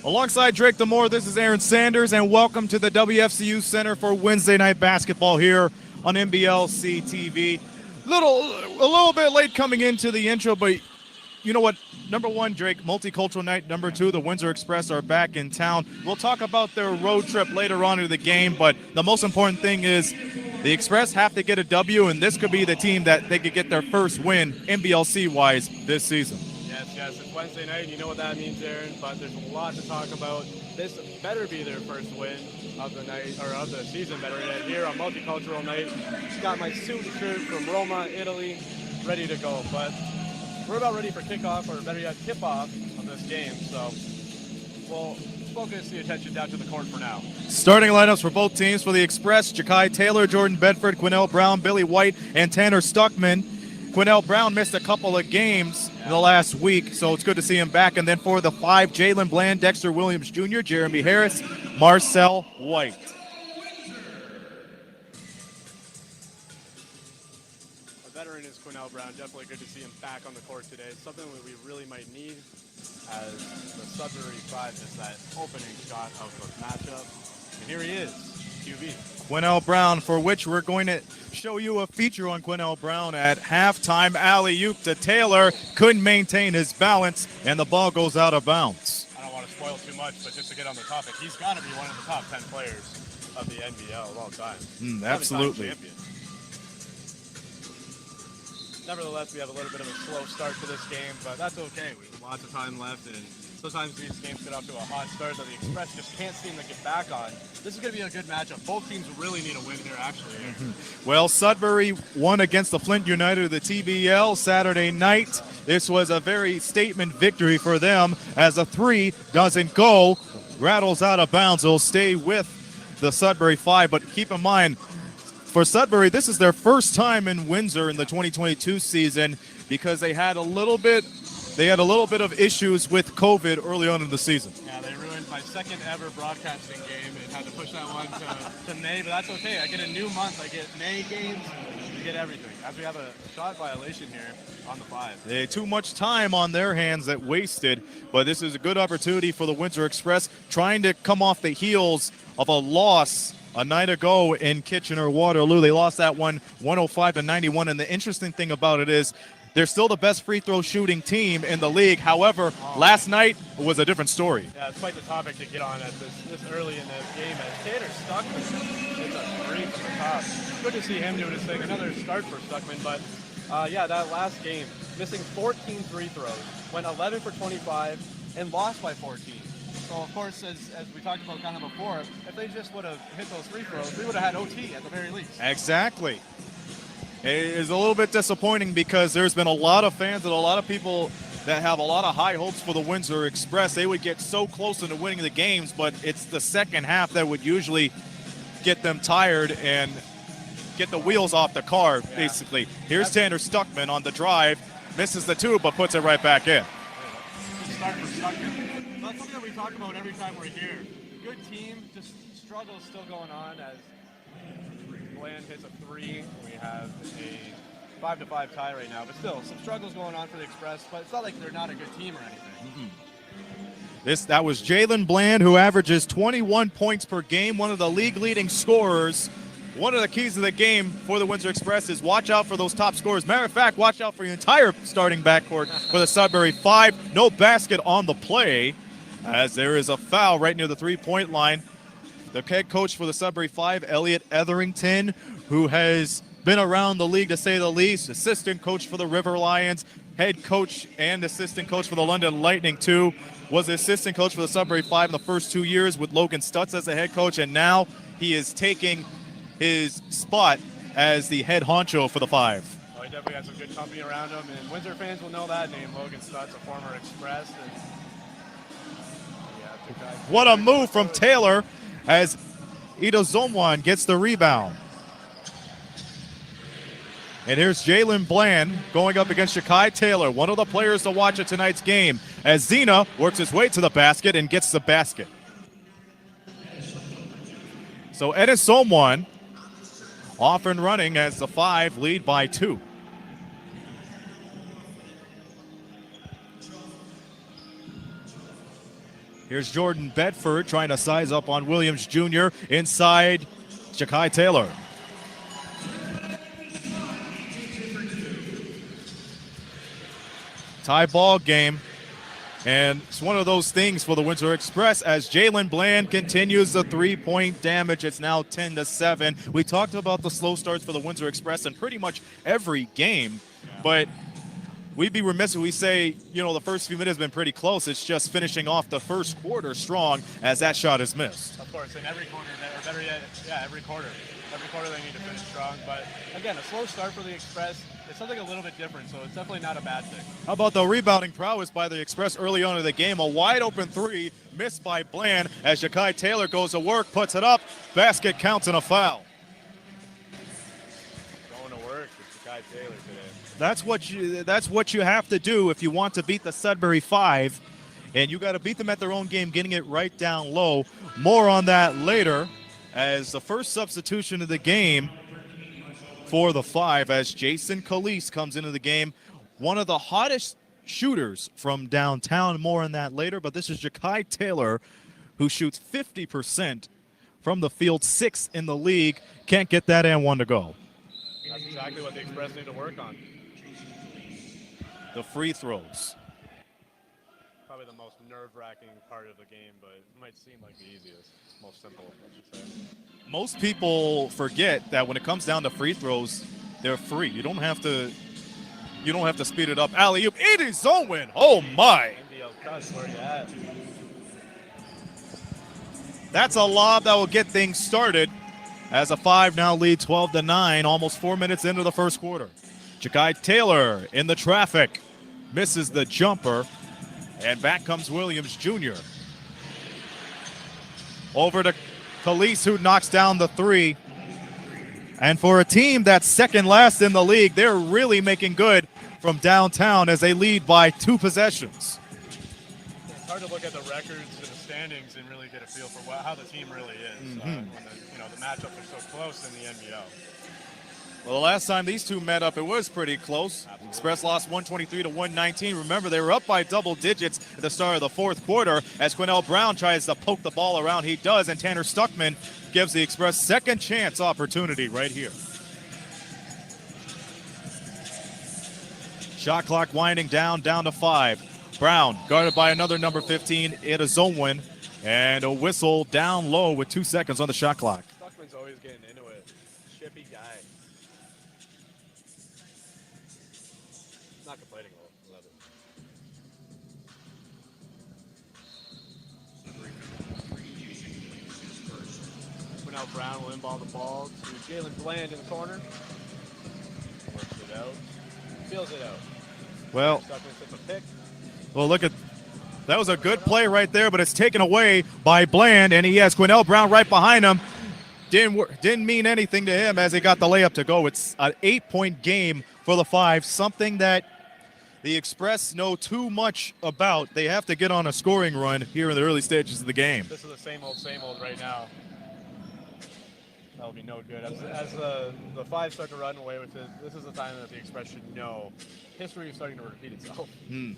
Alongside Drake Demore, this is Aaron Sanders, and welcome to the WFCU Center for Wednesday Night Basketball here on NBLC TV. A little bit late coming into the intro, but you know what? Number one, Drake, multicultural night. Number two, the Windsor Express are back in town. We'll talk about their road trip later on in the game, but the most important thing is the Express have to get a W, and this could be the team that they could get their first win NBLC-wise this season. Yes, it's Wednesday night, and you know what that means, Aaron, but there's a lot to talk about. This better be their first win of the night, or of the season, better yet, here on Multicultural Night. Got my suit and shirt from Roma, Italy, ready to go, but we're about ready for kickoff, or better yet, tip-off of this game, so we'll focus the attention down to the court for now. Starting lineups for both teams. For the Express, Jachai Taylor, Jordan Bedford, Quinnell Brown, Billy White, and Tanner Stuckman. Quinnell Brown missed a couple of games in the last week, so it's good to see him back. And then for the 5, Jalen Bland, Dexter Williams Jr., Jeremy Harris, Marcel White. A veteran is Quinnell Brown. Definitely good to see him back on the court today. It's something that we really might need, as the Sudbury 5 is that opening shot of the matchup. And here he is, QB. Quinnell Brown, for which we're going to show you a feature on Quinnell Brown at halftime. Alley-oop to Taylor, couldn't maintain his balance, and the ball goes out of bounds. I don't want to spoil too much, but just to get on the topic, he's got to be one of the top 10 players of the NBL of all time. Absolutely. Nevertheless, we have a little bit of a slow start to this game, but that's okay. We have lots of time left, and sometimes these games get off to a hot start that the Express just can't seem to get back on. This is going to be a good matchup. Both teams really need a win here, actually. Well, Sudbury won against the Flint United of the TBL Saturday night. This was a very statement victory for them, as a 3 doesn't go, rattles out of bounds. It'll stay with the Sudbury 5, but keep in mind, for Sudbury, this is their first time in Windsor in the 2022 season, because they had a little bit of issues with COVID early on in the season. Yeah, they ruined my second ever broadcasting game and had to push that one to May, but that's okay. I get a new month. I get May games. I get everything. As we have a shot violation here on the 5. They had too much time on their hands that wasted, but this is a good opportunity for the Windsor Express, trying to come off the heels of a loss a night ago in Kitchener-Waterloo. They lost that one 105-91, and the interesting thing about it is they're still the best free throw shooting team in the league. However, last night was a different story. Yeah, it's quite the topic to get on at this early in the game. As Tanner Stuckman hits a 3 from the top. Good to see him doing his thing. Another start for Stuckman, but yeah, that last game, missing 14 free throws, went 11 for 25, and lost by 14. So, of course, as we talked about kind of before, if they just would have hit those free throws, we would have had OT at the very least. Exactly. It is a little bit disappointing, because there's been a lot of fans and a lot of people that have a lot of high hopes for the Windsor Express. They would get so close into winning the games, but it's the second half that would usually get them tired and get the wheels off the car, basically. Here's Tanner Stuckman on the drive, misses the 2, but puts it right back in. Start for Stuckman. That's something that we talk about every time we're here. Good team, just struggles still going on as Bland hits a 3. We have a 5-5 tie right now, but still some struggles going on for the Express, but it's not like they're not a good team or anything. That was Jalen Bland, who averages 21 points per game, one of the league leading scorers. One of the keys of the game for the Windsor Express is watch out for those top scorers. Matter of fact, watch out for your entire starting backcourt for the Sudbury 5. No basket on the play, as there is a foul right near the three-point line. The head coach for the Sudbury 5, Elliot Etherington, who has been around the league to say the least, assistant coach for the River Lions, head coach and assistant coach for the London Lightning too, was the assistant coach for the Sudbury 5 in the first 2 years with Logan Stutz as the head coach, and now he is taking his spot as the head honcho for the 5. Well, he definitely has some good company around him, and Windsor fans will know that name, Logan Stutz, a former Express. And what a move from Taylor, as Ida Zomwan gets the rebound. And here's Jalen Bland going up against Jachai Taylor, one of the players to watch at tonight's game, as Zena works his way to the basket and gets the basket. So Ennis Zomwan off and running as the 5 lead by 2. Here's Jordan Bedford trying to size up on Williams Jr. inside Jachai Taylor. Tie ball game. And it's one of those things for the Windsor Express as Jalen Bland continues the three-point damage. It's now 10-7. We talked about the slow starts for the Windsor Express in pretty much every game, but we'd be remiss if we say, the first few minutes have been pretty close. It's just finishing off the first quarter strong as that shot is missed. Of course, in every quarter, or better yet, every quarter. Every quarter they need to finish strong. But again, a slow start for the Express, it's something a little bit different, so it's definitely not a bad thing. How about the rebounding prowess by the Express early on in the game? A wide open three missed by Bland as Jachai Taylor goes to work, puts it up. Basket counts and a foul. Going to work with Jachai Taylor today. That's what you have to do if you want to beat the Sudbury 5. And you got to beat them at their own game, getting it right down low. More on that later as the first substitution of the game for the 5 as Jason Calise comes into the game. One of the hottest shooters from downtown. More on that later. But this is Jachai Taylor, who shoots 50% from the field, 6th in the league. Can't get that and one to go. That's exactly what the Express need to work on. The free throws. Probably the most nerve-wracking part of the game, but it might seem like the easiest, most simple, I should say. Most people forget that when it comes down to free throws, they're free. You don't have to speed it up. Alley-oop, it is Owen. Oh my! Where you at? That's a lob that will get things started as a 5 now lead 12-9, almost 4 minutes into the first quarter. Jachai Taylor in the traffic, misses the jumper, and back comes Williams Jr. Over to Calise, who knocks down the 3. And for a team that's second last in the league, they're really making good from downtown as they lead by 2 possessions. It's hard to look at the records and the standings and really get a feel for how the team really is when the matchups are so close in the NBL. Well, the last time these two met up, it was pretty close. Absolutely. Express lost 123-119. Remember, they were up by double digits at the start of the fourth quarter as Quinnell Brown tries to poke the ball around. He does, and Tanner Stuckman gives the Express second chance opportunity right here. Shot clock winding down to 5. Brown guarded by another number 15, Idazowen, and a whistle down low with 2 seconds on the shot clock. Stuckman's always getting into it. Shippy guy. Not complaining a little. Quinnell Brown will inball the ball to Jalen Bland in the corner. Works it out. Feels it out. Well, Stuckman sits a pick. Well, look at that was a good play right there, but it's taken away by Bland, and he has Quinnell Brown right behind him. Didn't mean anything to him as he got the layup to go. It's an 8-point game for the 5, something that the Express know too much about. They have to get on a scoring run here in the early stages of the game. This is the same old right now. That'll be no good. As the 5 start to run away with it, this is the time that the Express should know history is starting to repeat itself. And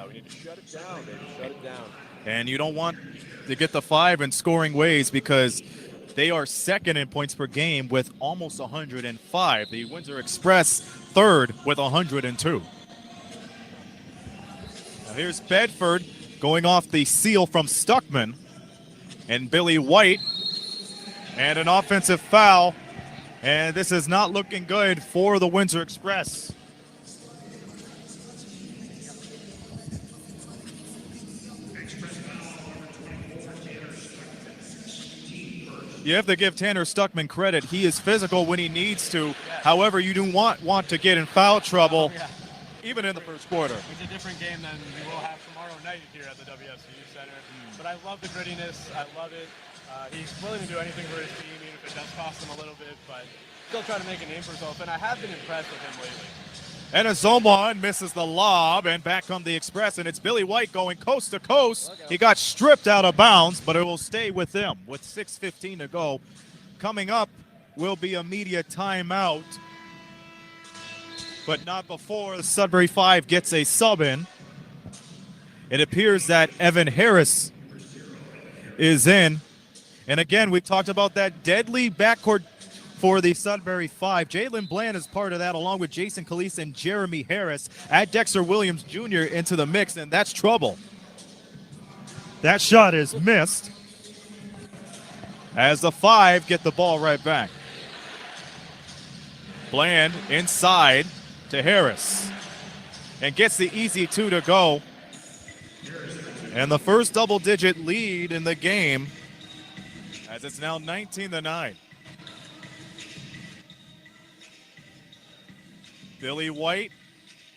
we need to shut it down, baby. Shut it down. And you don't want to get the 5 in scoring ways because they are second in points per game with almost 105. The Windsor Express third with 102. Now here's Bedford going off the seal from Stuckman. And Billy White. And an offensive foul. And this is not looking good for the Windsor Express. You have to give Tanner Stuckman credit. He is physical when he needs to. Yes. However, you do want to get in foul trouble, even in the first quarter. It's a different game than we will have tomorrow night here at the WSU Center. But I love the grittiness. I love it. He's willing to do anything for his team, even if it does cost him a little bit. But still trying to make a name for himself. And I have been impressed with him lately. And Azomon misses the lob, and back come the Express, and it's Billy White going coast to coast. He got stripped out of bounds, but it will stay with them with 6:15 to go. Coming up will be a media timeout, but not before the Sudbury 5 gets a sub in. It appears that Evan Harris is in. And again, we've talked about that deadly backcourt for the Sudbury Five. Jalen Bland is part of that, along with Jason Calise and Jeremy Harris. Add Dexter Williams Jr. into the mix, and that's trouble. That shot is missed as the Five get the ball right back. Bland inside to Harris and gets the easy two to go. And the first double-digit lead in the game, as it's now 19-9. Billy White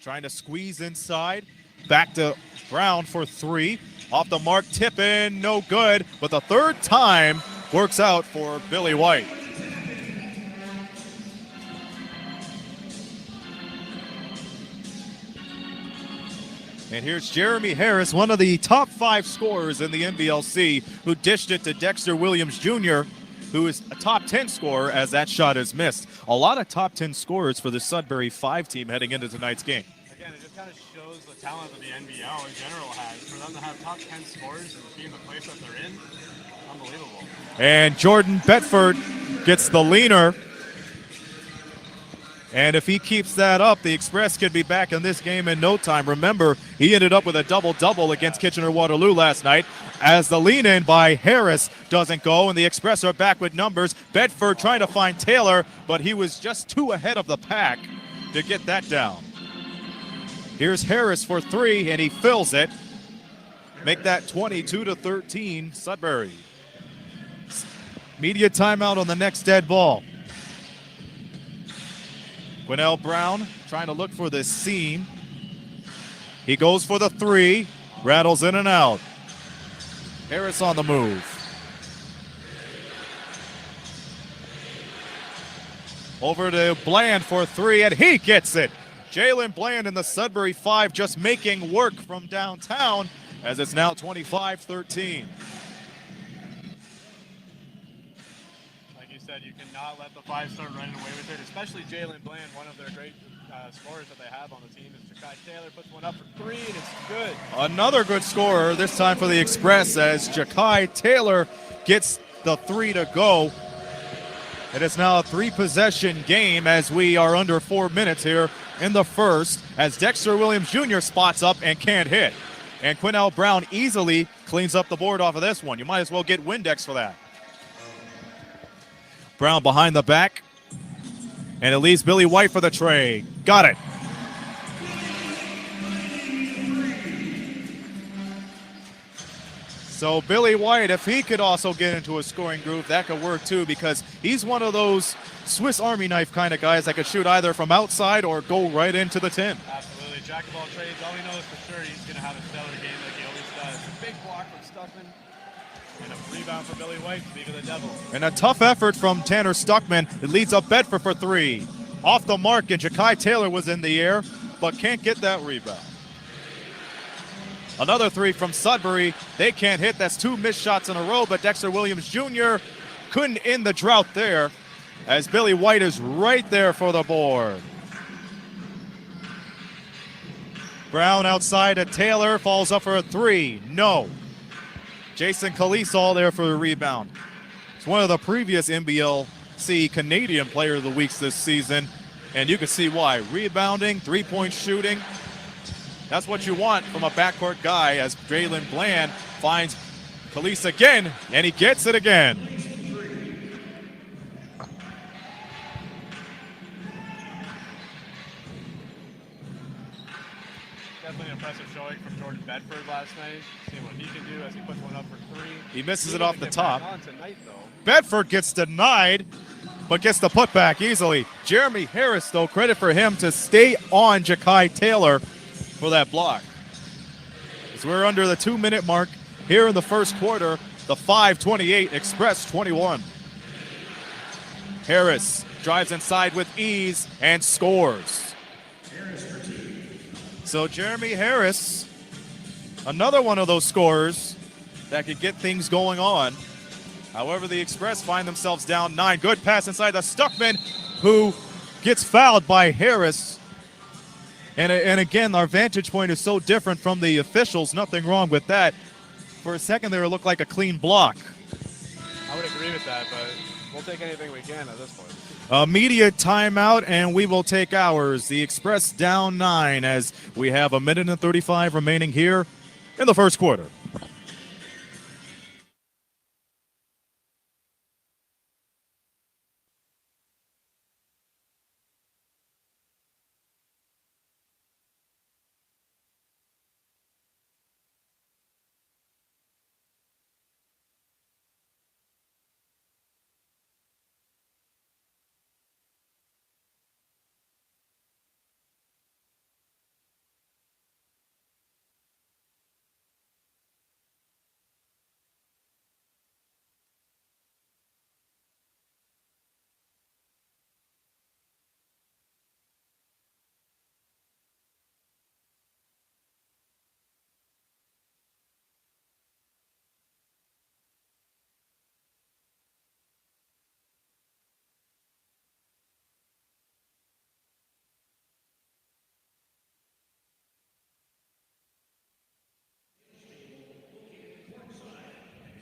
trying to squeeze inside. Back to Brown for three. Off the mark, tip in, no good. But the third time works out for Billy White. And here's Jeremy Harris, one of the top 5 scorers in the NBLC, who dished it to Dexter Williams Jr., who is a top 10 scorer as that shot is missed. A lot of top 10 scorers for the Sudbury 5 team heading into tonight's game. Again, it just kind of shows the talent that the NBL in general has. For them to have top 10 scorers and be in the place that they're in, unbelievable. And Jordan Bedford gets the leaner. And if he keeps that up, the Express could be back in this game in no time. Remember, he ended up with a double-double against Kitchener-Waterloo last night, as the lean-in by Harris doesn't go, and the Express are back with numbers. Bedford trying to find Taylor, but he was just 2 ahead of the pack to get that down. Here's Harris for 3, and he fills it. Make that 22-13 Sudbury. Media timeout on the next dead ball. Quinnell Brown trying to look for the seam. He goes for the 3, rattles in and out. Harris on the move. Over to Bland for 3, and he gets it. Jalen Bland and the Sudbury 5 just making work from downtown, as it's now 25-13. You cannot let the 5 start running away with it, especially Jalen Bland, one of their great scorers that they have on the team. Is Jachai Taylor puts one up for 3, and it's good. Another good scorer, this time for the Express, as Jachai Taylor gets the 3 to go. It is now a 3-possession game as we are under 4 minutes here in the first, as Dexter Williams Jr. spots up and can't hit. And Quinnell Brown easily cleans up the board off of this one. You might as well get Windex for that. Brown behind the back, and it leaves Billy White for the tray. Got it. So Billy White, if he could also get into a scoring groove, that could work too, because he's one of those Swiss Army knife kind of guys that could shoot either from outside or go right into the tin. Absolutely. Jack of all trades. All we know is for sure he's going to have a stellar game like he always does. A big block from Stuckman. And a rebound for Billy White, speak of the devil. And a tough effort from Tanner Stuckman. It leads up Bedford for 3. Off the mark, and Jachai Taylor was in the air, but can't get that rebound. Another 3 from Sudbury. They can't hit. That's 2 missed shots in a row, but Dexter Williams Jr. couldn't end the drought there, as Billy White is right there for the board. Brown outside to Taylor, falls up for a 3. No. Jason Calise all there for the rebound. It's one of the previous NBLC Canadian Player of the Weeks this season, and you can see why. Rebounding, 3-point shooting. That's what you want from a backcourt guy, as Jalen Bland finds Calise again, and he gets it again. Definitely an impressive showing from Jordan Bedford last night. Seeing what he can do as he puts one up for 3. He misses it off the top. Tonight, Bedford gets denied, but gets the putback easily. Jeremy Harris, though, credit for him to stay on Jachai Taylor for that block. As we're under the 2-minute mark here in the first quarter, the 5-28, Express 21. Harris drives inside with ease and scores. So Jeremy Harris, another one of those scorers that could get things going on. However, the Express find themselves down 9. Good pass inside to Stuckman, who gets fouled by Harris. And again, our vantage point is so different from the officials. Nothing wrong with that. For a second there, it looked like a clean block. I would agree with that, but we'll take anything we can at this point. Immediate timeout, and we will take ours. The Express down 9 as we have a minute and 35 remaining here in the first quarter.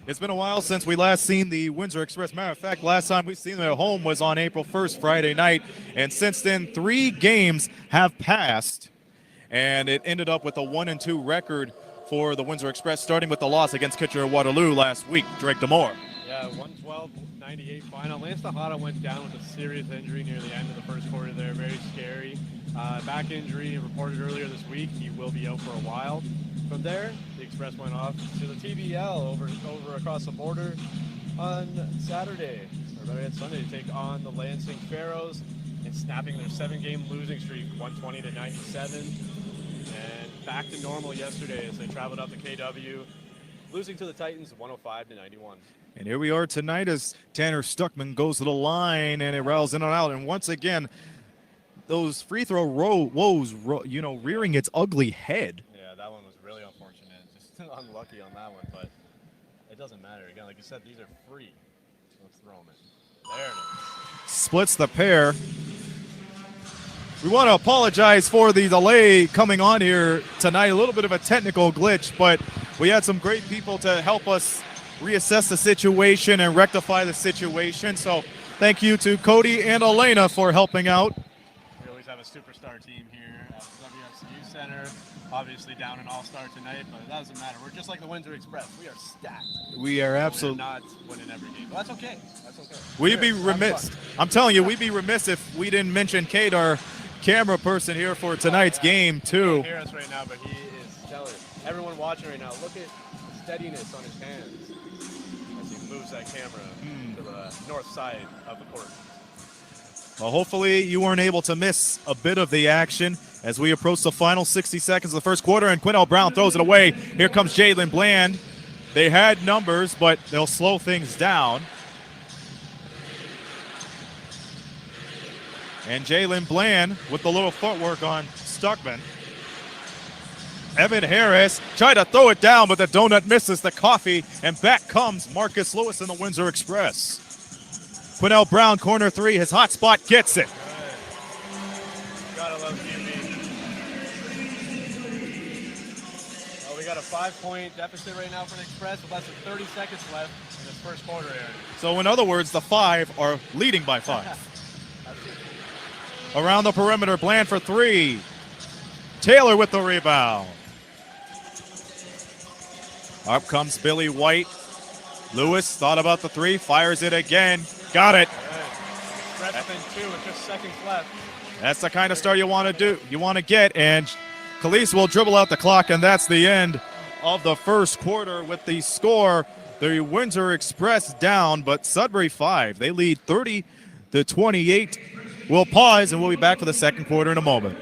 It's been a while since we last seen the Windsor Express. Matter of fact, last time we seen them at home was on April 1st, Friday night. And since then, 3 games have passed. And it ended up with a 1-2 record for the Windsor Express, starting with the loss against Kitchener-Waterloo last week. Drake Demore. Yeah, 112-98 final. Lance Tejada went down with a serious injury near the end of the first quarter there. Very scary. Back injury reported earlier this week. He will be out for a while. From there, the Express went off to the TBL over across the border on Saturday, or better yet Sunday, to take on the Lansing Pharaohs and snapping their 7-game losing streak, 120-97. And back to normal yesterday as they traveled up to KW, losing to the Titans 105-91. And here we are tonight as Tanner Stuckman goes to the line and it rattles in and out. And once again, those free throw woes, rearing its ugly head. Yeah, that one was really unfortunate. Just unlucky on that one, but it doesn't matter. Again, like you said, these are free. Let's throw them in. There it is. Splits the pair. We want to apologize for the delay coming on here tonight. A little bit of a technical glitch, but we had some great people to help us reassess the situation and rectify the situation. So thank you to Cody and Elena for helping out. We always have a superstar team here at WFCU Center. Obviously down an all-star tonight, but it doesn't matter. We're just like the Windsor Express. We are stacked. We are absolutely not winning every game. But that's okay. That's okay. We'd be remiss. I'm telling you, we'd be remiss if we didn't mention Kate, our camera person here for tonight's game too. You can't hear us right now, but he is stellar. Everyone watching right now, look at the steadiness on his hands as he moves that camera to the north side of the court. Well, hopefully you weren't able to miss a bit of the action as we approach the final 60 seconds of the first quarter, and Quinnell Brown throws it away. Here comes Jalen Bland. They had numbers, but they'll slow things down. And Jalen Bland with the little footwork on Stuckman. Evan Harris tried to throw it down, but the donut misses the coffee, and back comes Marcus Lewis in the Windsor Express. Quinnell Brown, corner 3, his hot spot gets it. Gotta love QB. Well, we got a 5-point deficit right now for the Express with less than 30 seconds left in this first quarter, Aaron. So in other words, the 5 are leading by 5. Around the perimeter, Bland for 3. Taylor with the rebound. Up comes Billy White. Lewis thought about the 3, fires it again. Got it. Express within 2 with just seconds left. That's the kind of start you want to do. You want to get, and Khalees will dribble out the clock, and that's the end of the first quarter with the score. The Windsor Express down, but Sudbury 5. They lead 30-28. We'll pause, and we'll be back for the second quarter in a moment.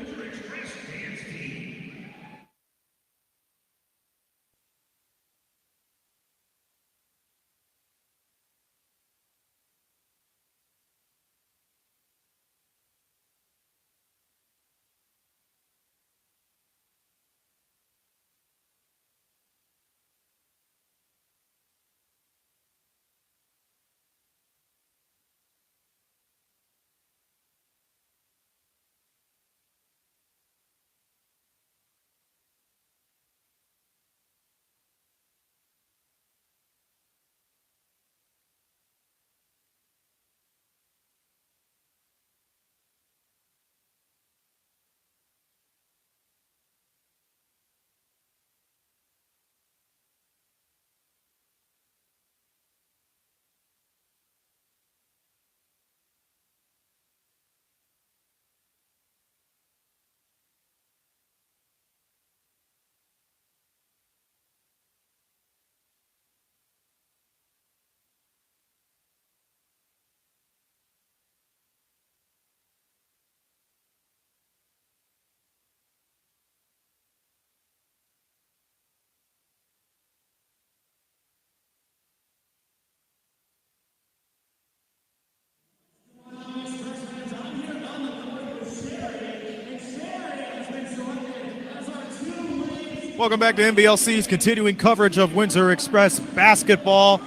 Welcome back to NBLC's continuing coverage of Windsor Express basketball.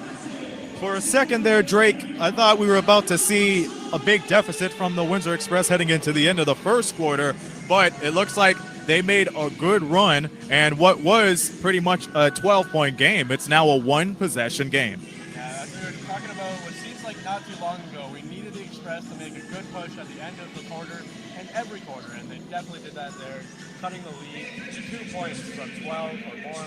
For a second there, Drake, I thought we were about to see a big deficit from the Windsor Express heading into the end of the first quarter, but it looks like they made a good run, and what was pretty much a 12-point game, it's now a one-possession game. Yeah, as we were talking about what seems like not too long ago, we needed the Express to make a good push at the end of the quarter and every quarter, and they definitely did that there, cutting the lead 2 points from 12 or more.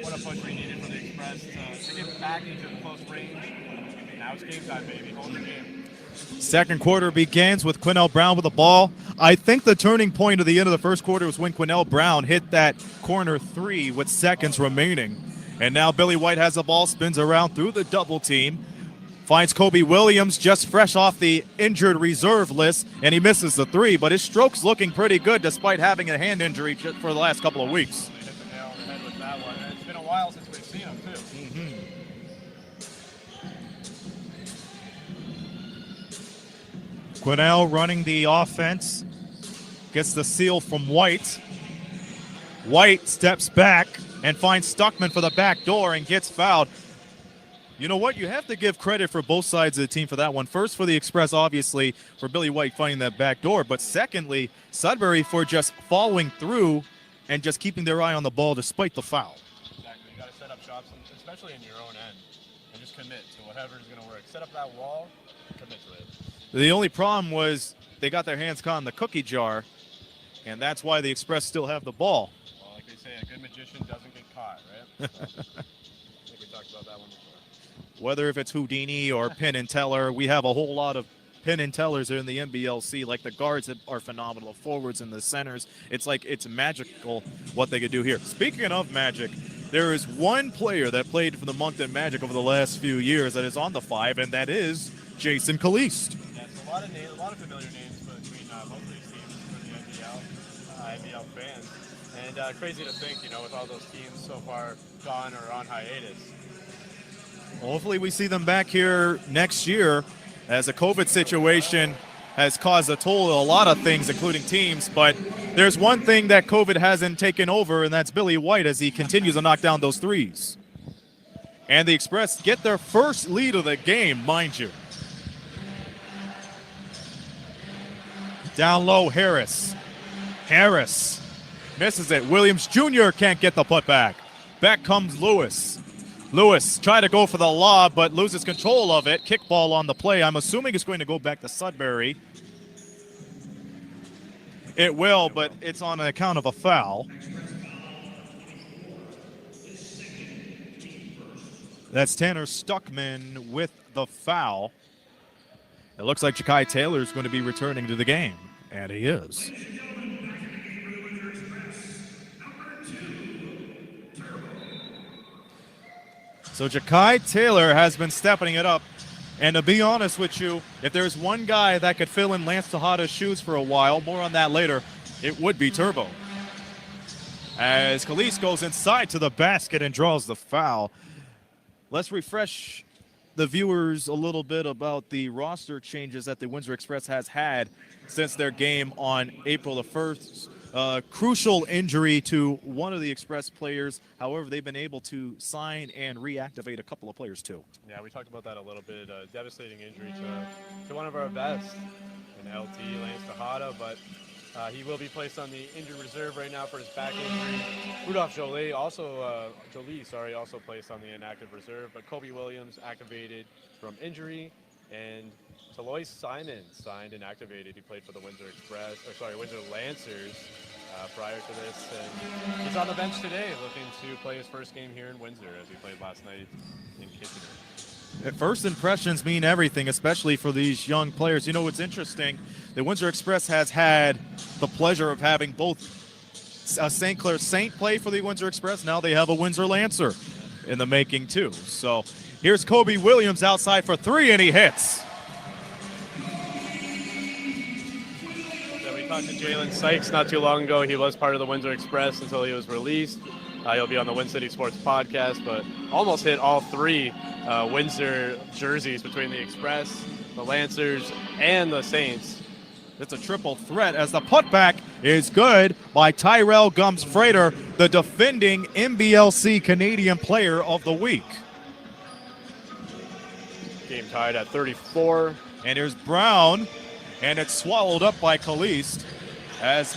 What a push we needed from the Express to get back into the close range. Now it's game time, baby. Hold the game. Second quarter begins with Quinnell Brown with the ball. I think the turning point of the end of the first quarter was when Quinnell Brown hit that corner three with seconds remaining. And now Billy White has the ball, spins around through the double team, finds Kobe Williams just fresh off the injured reserve list, and he misses the three, but his stroke's looking pretty good despite having a hand injury for the last couple of weeks. He hit the nail on the head with that one. And it's been a while since we've seen him, too. Quinnell running the offense, gets the seal from White. White steps back and finds Stuckman for the back door and gets fouled. You know what? You have to give credit for both sides of the team for that one. First for the Express, obviously, for Billy White finding that back door. But secondly, Sudbury for just following through and just keeping their eye on the ball despite the foul. Exactly. You got to set up shots, especially in your own end, and just commit to whatever is going to work. Set up that wall, commit to it. The only problem was they got their hands caught in the cookie jar, and that's why the Express still have the ball. Well, like they say, a good magician doesn't get caught, right? So, I think we talked about that one before. Whether if it's Houdini or Penn and Teller, we have a whole lot of Penn and Tellers in the NBLC. Like the guards that are phenomenal, forwards and the centers. It's like it's magical what they could do here. Speaking of magic, there is one player that played for the Moncton Magic over the last few years that is on the five, and that is Jason Caliste. A lot of familiar names between both of these teams for the NBL fans. And crazy to think, with all those teams so far gone or on hiatus. Well, hopefully we see them back here next year, as the COVID situation has caused a toll to a lot of things, including teams. But there's one thing that COVID hasn't taken over, and that's Billy White as he continues to knock down those threes. And the Express get their first lead of the game, mind you. Down low, Harris. Harris misses it. Williams Jr. can't get the putback. Back comes Lewis. Lewis tried to go for the lob, but loses control of it. Kickball on the play. I'm assuming it's going to go back to Sudbury. It will, but it's on account of a foul. That's Tanner Stuckman with the foul. It looks like Jachai Taylor is going to be returning to the game, and he is. So Jachai Taylor has been stepping it up, and to be honest with you, if there's one guy that could fill in Lance Tejada's shoes for a while, more on that later, it would be Turbo. As Caliste goes inside to the basket and draws the foul. Let's refresh the viewers a little bit about the roster changes that the Windsor Express has had since their game on April the 1st. Crucial injury to one of the Express players. However, they've been able to sign and reactivate a couple of players too. Yeah, we talked about that a little bit. Devastating injury to one of our best in LT, Lance Tejada, but he will be placed on the injured reserve right now for his back injury. Rudolph Jolie also placed on the inactive reserve, but Kobe Williams activated from injury, and Talois Simon signed and activated. He played for the Windsor Windsor Lancers prior to this, and he's on the bench today looking to play his first game here in Windsor as he played last night in Kitchener. First impressions mean everything, especially for these young players. You know what's interesting? The Windsor Express has had the pleasure of having both St. Clair Saint play for the Windsor Express. Now they have a Windsor Lancer in the making too. So here's Kobe Williams outside for three, and he hits. Yeah, we talked to Jalen Sykes not too long ago. He was part of the Windsor Express until he was released. He'll be on the Win City Sports podcast, but almost hit all three Windsor jerseys between the Express, the Lancers, and the Saints. It's a triple threat as the putback is good by Tyrell Gums-Frater, the defending MBLC Canadian Player of the Week. Game tied at 34. And here's Brown, and it's swallowed up by Caliste as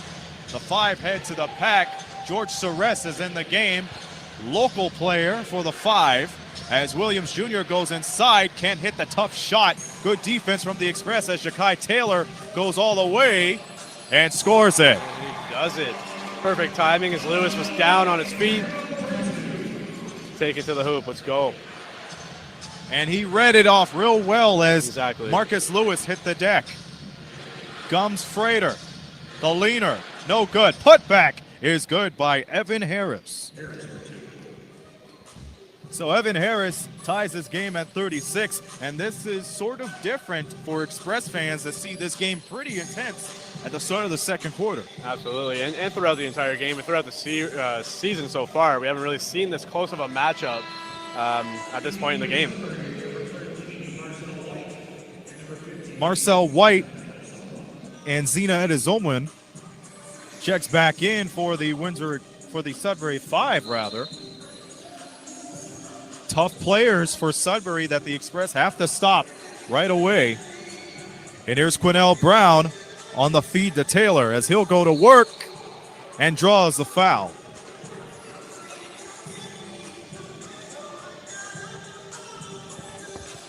the 5 head to the pack. George Ceres is in the game, local player for the 5. As Williams Jr. goes inside, can't hit the tough shot. Good defense from the Express as Jachai Taylor goes all the way and scores it. He does it. Perfect timing as Lewis was down on his feet. Take it to the hoop. Let's go. And he read it off real well as Exactly. Marcus Lewis hit the deck. Gums-Frater, the leaner, no good. Putback is good by Evan Harris. So Evan Harris ties this game at 36, and this is sort of different for Express fans to see this game pretty intense at the start of the second quarter. Absolutely, and throughout the entire game and throughout the season so far, we haven't really seen this close of a matchup at this point in the game. Marcel White and Zena Edizomwin checks back in for the Sudbury 5 rather. Tough players for Sudbury that the Express have to stop right away. And here's Quinnell Brown on the feed to Taylor as he'll go to work and draws the foul.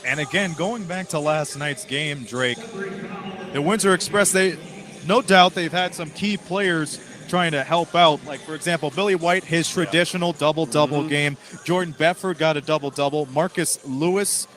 And again, going back to last night's game, Drake, the Windsor Express, no doubt they've had some key players trying to help out. Like, for example, Billy White, his traditional double-double game. Jordan Bedford got a double-double. Marcus Lewis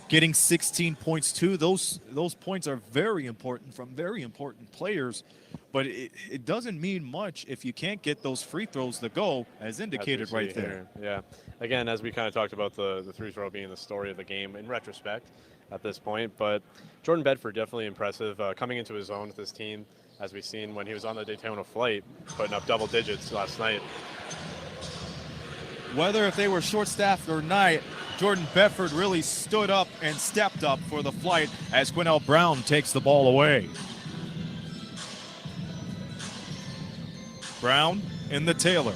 getting 16 points too. Those points are very important from very important players, but it doesn't mean much if you can't get those free throws to go, as indicated right there. Yeah. Again, as we kind of talked about the free throw being the story of the game in retrospect at this point, but Jordan Bedford definitely impressive coming into his own with this team, as we've seen when he was on the Daytona flight, putting up double digits last night. Whether if they were short-staffed or not, Jordan Bedford really stood up and stepped up for the flight as Quinnell Brown takes the ball away. Brown in the Taylor.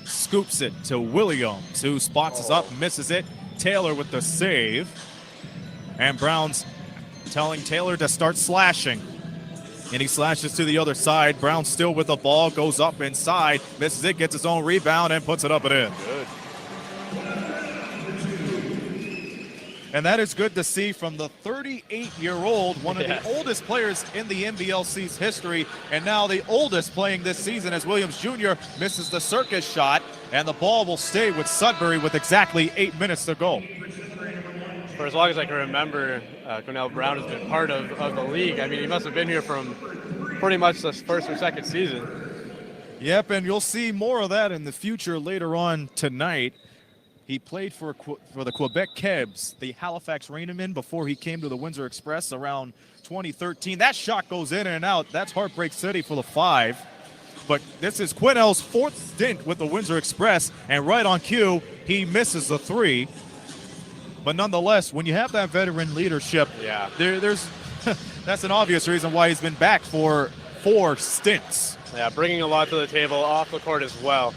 Scoops it to Williams, who spots us up, misses it. Taylor with the save. And Brown's telling Taylor to start slashing. And he slashes to the other side. Brown still with the ball, goes up inside, misses it, gets his own rebound, and puts it up and in. Good. And that is good to see from the 38-year-old, one of the oldest players in the NBLC's history, and now the oldest playing this season as Williams Jr. misses the circus shot, and the ball will stay with Sudbury with exactly 8 minutes to go. For as long as I can remember, Quinnell Brown has been part of the league. I mean, he must have been here from pretty much the first or second season. Yep, and you'll see more of that in the future later on tonight. He played for the Quebec Kebs, the Halifax Rainimen, before he came to the Windsor Express around 2013. That shot goes in and out. That's Heartbreak City for the 5. But this is Quinnell's 4th stint with the Windsor Express, and right on cue, he misses the 3. But nonetheless, when you have that veteran leadership, there's that's an obvious reason why he's been back for 4 stints. Yeah, bringing a lot to the table off the court as well.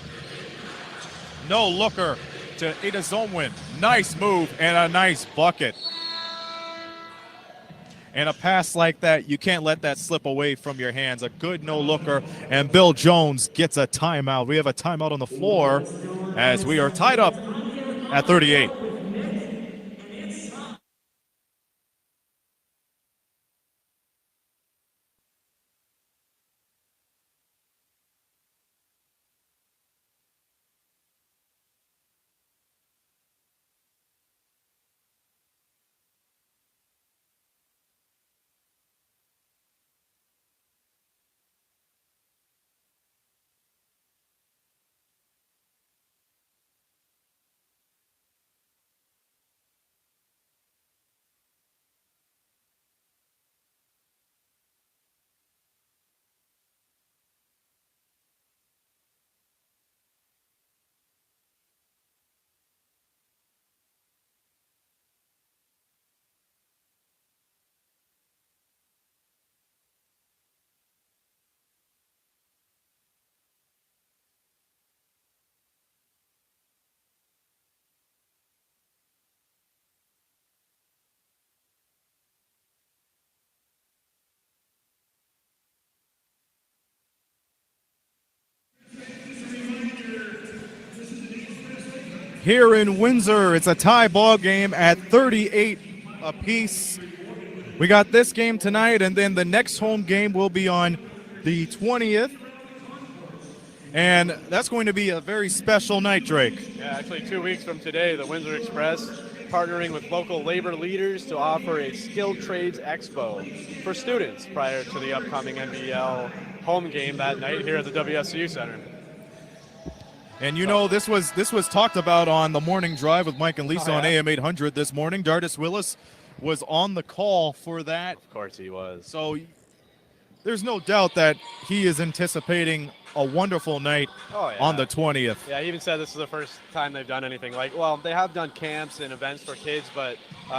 No looker to Edizomwin. Nice move and a nice bucket. And a pass like that, you can't let that slip away from your hands. A good no-looker, and Bill Jones gets a timeout. We have a timeout on the floor as we are tied up at 38. here in Windsor. It's a tie ball game at 38 apiece. We got this game tonight, and then the next home game will be on the 20th. And that's going to be a very special night, Drake. Yeah, actually 2 weeks from today, the Windsor Express partnering with local labor leaders to offer a skilled trades expo for students prior to the upcoming NBL home game that night here at the WSU Center. And you know, this was talked about on the morning drive with Mike and Lisa on AM 800 this morning. Dardis Willis was on the call for that. Of course he was. So there's no doubt that he is anticipating a wonderful night on the 20th. Yeah, he even said this is the first time they've done anything like, well, they have done camps and events for kids, but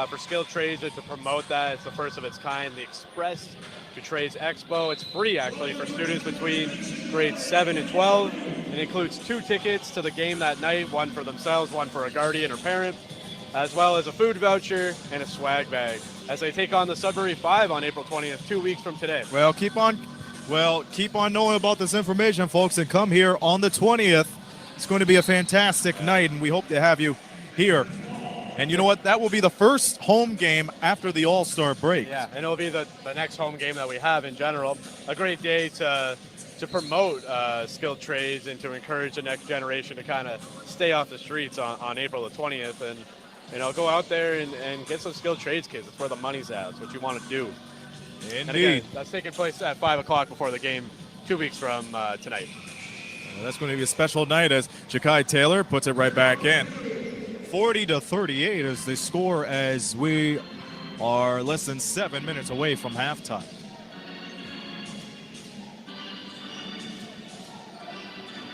for skilled trades to promote that, it's the first of its kind. The Express to Trades Expo. It's free, actually, for students between grades 7 and 12. It includes 2 tickets to the game that night, one for themselves, one for a guardian or parent, as well as a food voucher and a swag bag, as they take on the Sudbury 5 on April 20th, 2 weeks from today. Well, keep on knowing about this information, folks, and come here on the 20th. It's going to be a fantastic night, and we hope to have you here. And you know what? That will be the first home game after the All-Star break. Yeah, and it'll be the next home game that we have in general. A great day to promote skilled trades and to encourage the next generation to kind of stay off the streets on April the 20th. And, you know, go out there and get some skilled trades kids. That's where the money's at. It's what you want to do. Indeed. And again, that's taking place at 5 o'clock before the game 2 weeks from tonight. Well, that's going to be a special night as Jachai Taylor puts it right back in. 40-38 is the score as we are less than 7 minutes away from halftime.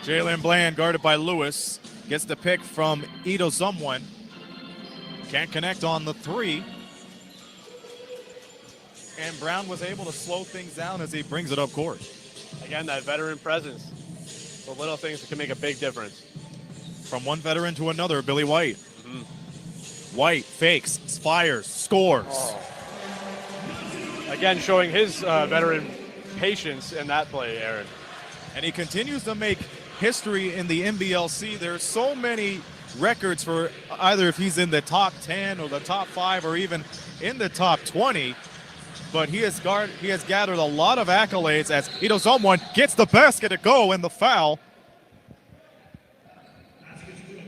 Jalen Bland guarded by Lewis. Gets the pick from Ito Someone. Can't connect on the 3. And Brown was able to slow things down as he brings it up court. Again, that veteran presence. The little things that can make a big difference. From one veteran to another, Billy White. White fakes, fires, scores. Again, showing his veteran patience in that play, Aaron. And he continues to make history in the NBLC. There's so many records for either if he's in the top 10 or the top 5 or even in the top 20. But he has gathered a lot of accolades as Ito Someone gets the basket to go and the foul.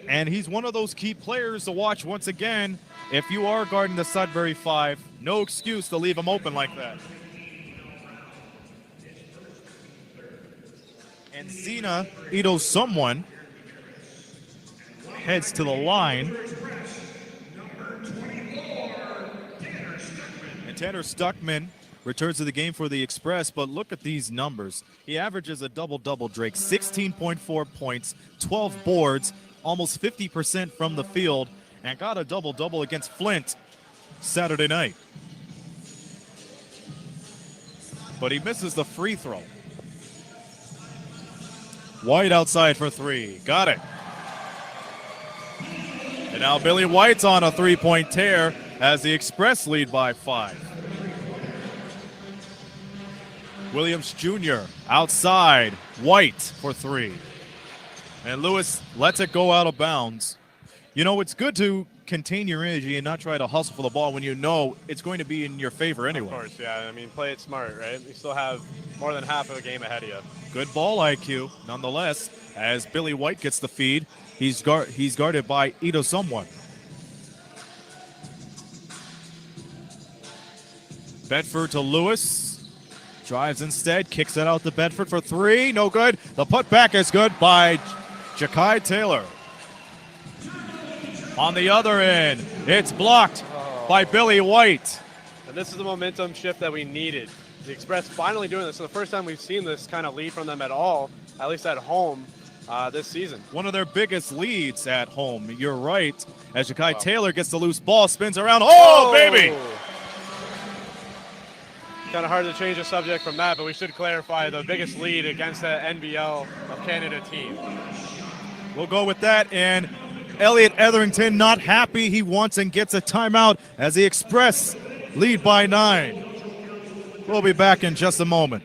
And he's one of those key players to watch once again. If you are guarding the Sudbury 5, no excuse to leave him open like that. And Zena Ito Someone heads to the line. And Tanner Stuckman returns to the game for the Express, but look at these numbers. He averages a double-double, Drake, 16.4 points, 12 boards, almost 50% from the field, and got a double-double against Flint Saturday night. But he misses the free throw. White outside for 3. Got it. And now Billy White's on a 3-point tear as the Express lead by 5. Williams Jr. outside. White for 3. And Lewis lets it go out of bounds. You know, it's good to contain your energy and not try to hustle for the ball when you know it's going to be in your favor anyway. Of course, yeah. I mean, play it smart, right? You still have more than half of the game ahead of you. Good ball IQ, nonetheless, as Billy White gets the feed. He's guarded by Ito Someone. Bedford to Lewis. Drives instead, kicks it out to Bedford for 3. No good. The putback is good by Jachai Taylor. On the other end, it's blocked by Billy White. And this is the momentum shift that we needed. The Express finally doing this. It's the first time we've seen this kind of lead from them at all, at least at home this season. One of their biggest leads at home. You're right. As Jachai Taylor gets the loose ball, spins around. Oh, baby! Kind of hard to change the subject from that, but we should clarify the biggest lead against the NBL of Canada team. We'll go with that. And Elliot Etherington not happy. He wants and gets a timeout as the Express lead by 9. We'll be back in just a moment.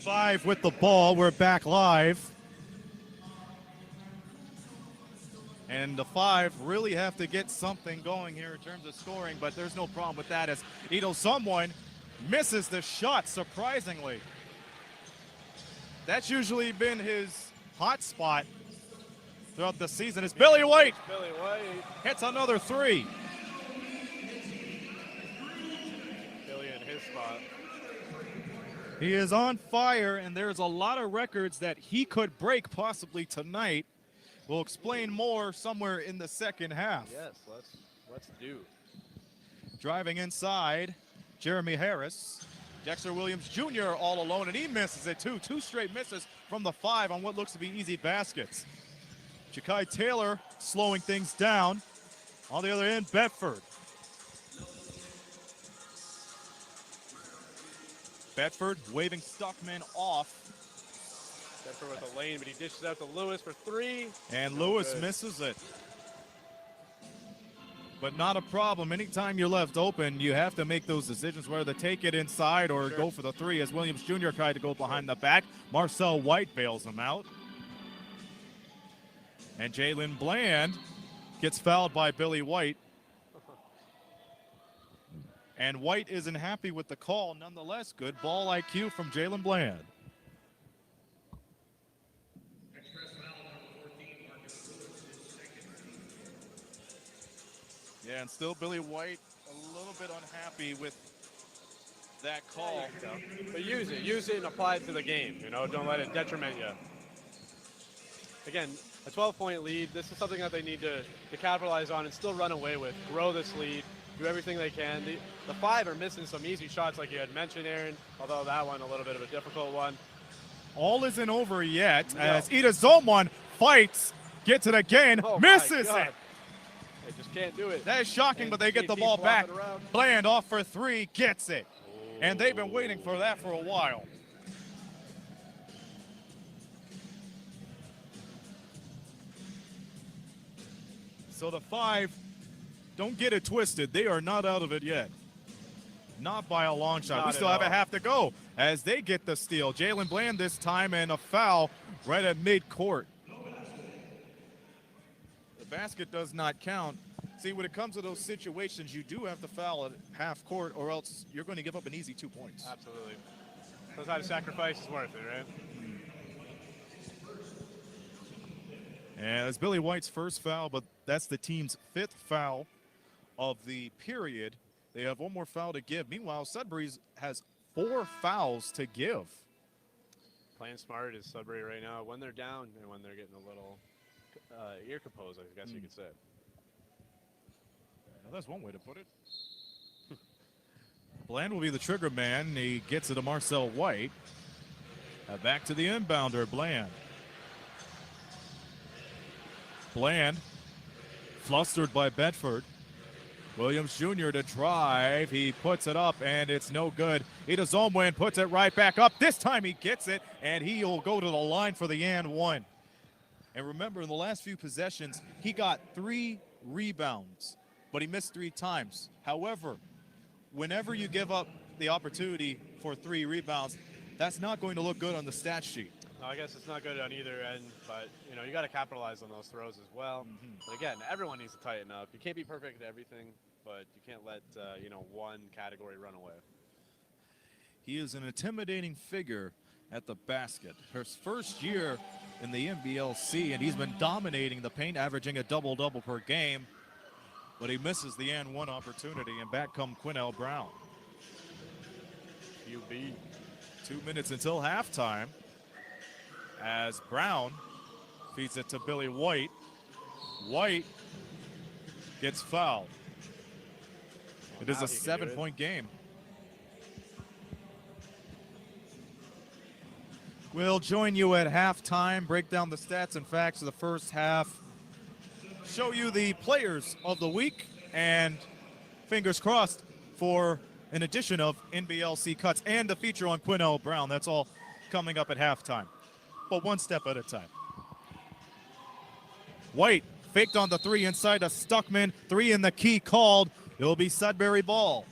5 with the ball. We're back live. And the 5 really have to get something going here in terms of scoring, but there's no problem with that as someone misses the shot, surprisingly. That's usually been his hot spot throughout the season. It's Billy White. Billy White hits another 3. Billy in his spot. He is on fire, and there's a lot of records that he could break possibly tonight. We'll explain more somewhere in the second half. Yes, let's do. Driving inside, Jeremy Harris. Dexter Williams Jr. all alone, and he misses it too. 2 straight misses from the 5 on what looks to be easy baskets. Jachai Taylor slowing things down. On the other end, Bedford. Bedford waving Stuckman off. Bedford with a lane, but he dishes out to Lewis for 3. And Lewis misses it. But not a problem. Anytime you're left open, you have to make those decisions whether to take it inside or go for the 3 as Williams Jr. tried to go behind the back. Marcel White bails him out. And Jalen Bland gets fouled by Billy White. And White isn't happy with the call. Nonetheless, good ball IQ from Jalen Bland. Yeah, and still Billy White a little bit unhappy with that call. But use it and apply it to the game. You know, don't let it detriment you. Again, a 12-point lead. This is something that they need to capitalize on and still run away with. Grow this lead. Do everything they can. The 5 are missing some easy shots like you had mentioned, Aaron, although that one a little bit of a difficult one. All isn't over yet as Ida Zolman fights, gets it again, misses it. They just can't do it. That is shocking, but they get the ball back. Bland off for 3, gets it. And they've been waiting for that for a while. So the 5, don't get it twisted. They are not out of it yet. Not by a long shot. We still have a half to go as they get the steal. Jalen Bland this time and a foul right at midcourt. The basket does not count. See, when it comes to those situations, you do have to foul at half court or else you're going to give up an easy 2 points. Absolutely. Sometimes sacrifice is worth it, right? And it's Billy White's first foul, but that's the team's 5th foul of the period. They have 1 more foul to give. Meanwhile, Sudbury has 4 fouls to give. Playing smart is Sudbury right now when they're down and when they're getting a little ear composed, I guess you could say. Well, that's one way to put it. Bland will be the trigger man. He gets it to Marcel White. Back to the inbounder, Bland. Bland, flustered by Bedford. Williams Jr. to drive. He puts it up, and it's no good. Ida Zolman puts it right back up. This time he gets it, and he'll go to the line for the and 1. And remember, in the last few possessions, he got 3 rebounds, but he missed 3 times. However, whenever you give up the opportunity for 3 rebounds, that's not going to look good on the stat sheet. No, I guess it's not good on either end, but you know you got to capitalize on those throws as well. But again, everyone needs to tighten up. You can't be perfect at everything, but you can't let one category run away. He is an intimidating figure at the basket. His first year in the NBLC, and he's been dominating the paint, averaging a double-double per game. But he misses the and 1 opportunity, and back come Quinnell Brown. QB. 2 minutes until halftime as Brown feeds it to Billy White. White gets fouled. It is a 7-point game. We'll join you at halftime, break down the stats and facts of the first half, show you the players of the week, and fingers crossed for an edition of NBLC Cuts and the feature on Quinnell Brown. That's all coming up at halftime, but one step at a time. White faked on the 3 inside to Stuckman. 3 in the key called. It'll be Sudbury ball.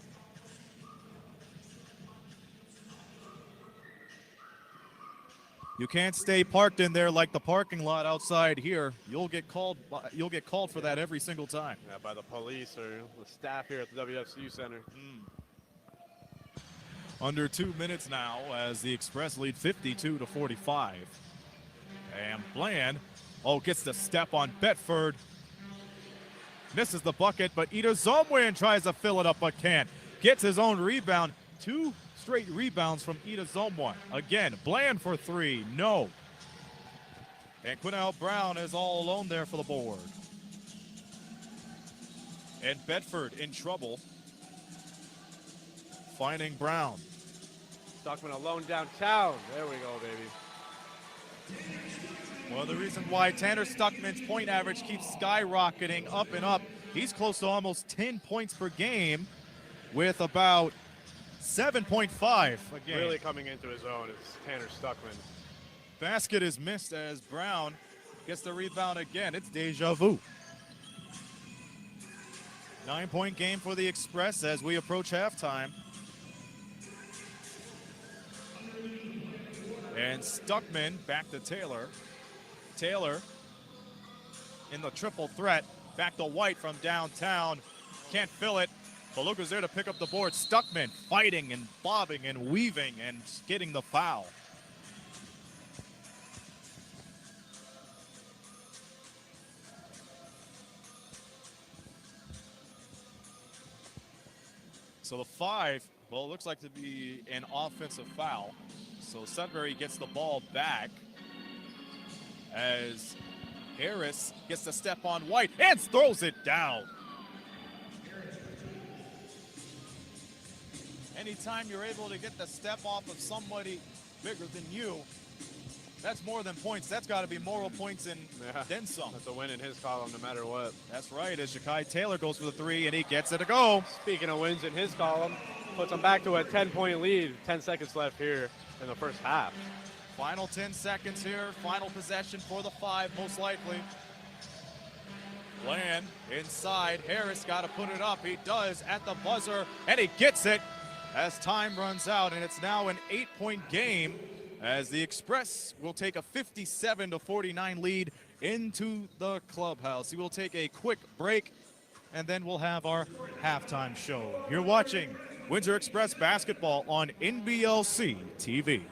You can't stay parked in there like the parking lot outside here. You'll get called. You'll get called for that every single time. Yeah, by the police or the staff here at the WFCU Center. Under 2 minutes now as the Express lead 52-45. And Bland, gets the step on Bedford. Misses the bucket, but Ida Zomwin tries to fill it up but can't. Gets his own rebound. 2 straight rebounds from Ida Zomwin. Again, Bland for 3, no. And Quinnell Brown is all alone there for the board. And Bedford in trouble. Finding Brown. Stuckman alone downtown. There we go, baby. Well, the reason why Tanner Stuckman's point average keeps skyrocketing up and up, he's close to almost 10 points per game with about 7.5 a game. Really coming into his own is Tanner Stuckman. Basket is missed as Brown gets the rebound again. It's deja vu. 9-point game for the Express as we approach halftime. And Stuckman back to Taylor. Taylor in the triple threat. Back to White from downtown. Can't fill it. Beluga's there to pick up the board. Stuckman fighting and bobbing and weaving and getting the foul. So the 5, well, it looks like to be an offensive foul. So Sudbury gets the ball back as Harris gets the step on White and throws it down. Anytime you're able to get the step off of somebody bigger than you, that's more than points. That's got to be moral points and then some. That's a win in his column no matter what. That's right, as Jachai Taylor goes for the 3 and he gets it to go. Speaking of wins in his column, puts him back to a 10-point lead. 10 seconds left here in the first half. Final 10 seconds here. Final possession for the 5, most likely. Bland inside. Harris got to put it up. He does at the buzzer, and he gets it as time runs out, and it's now an 8-point game as the Express will take a 57-49 lead into the clubhouse. We will take a quick break, and then we'll have our halftime show. You're watching Windsor Express basketball on NBLC TV.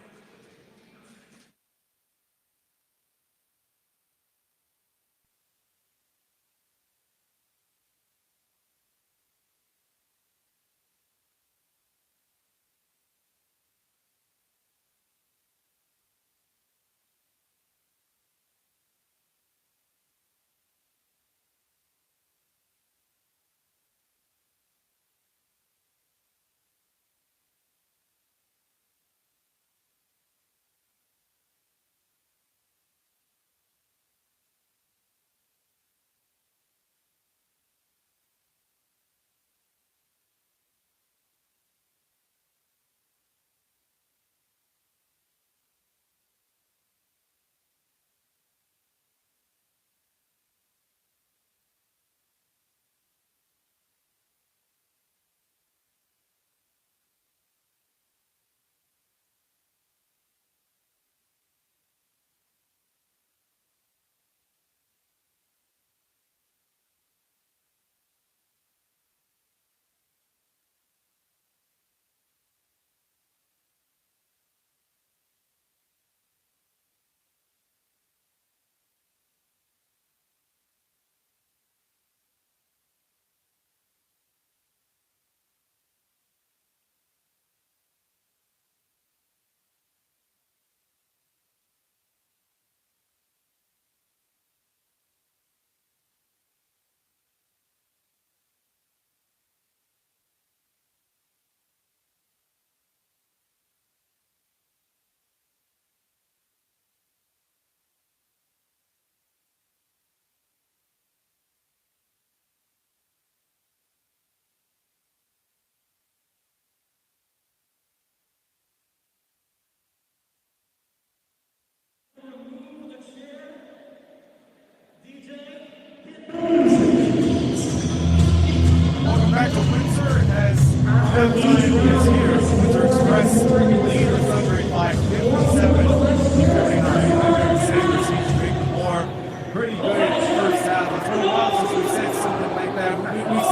been a while since we said something like that. We've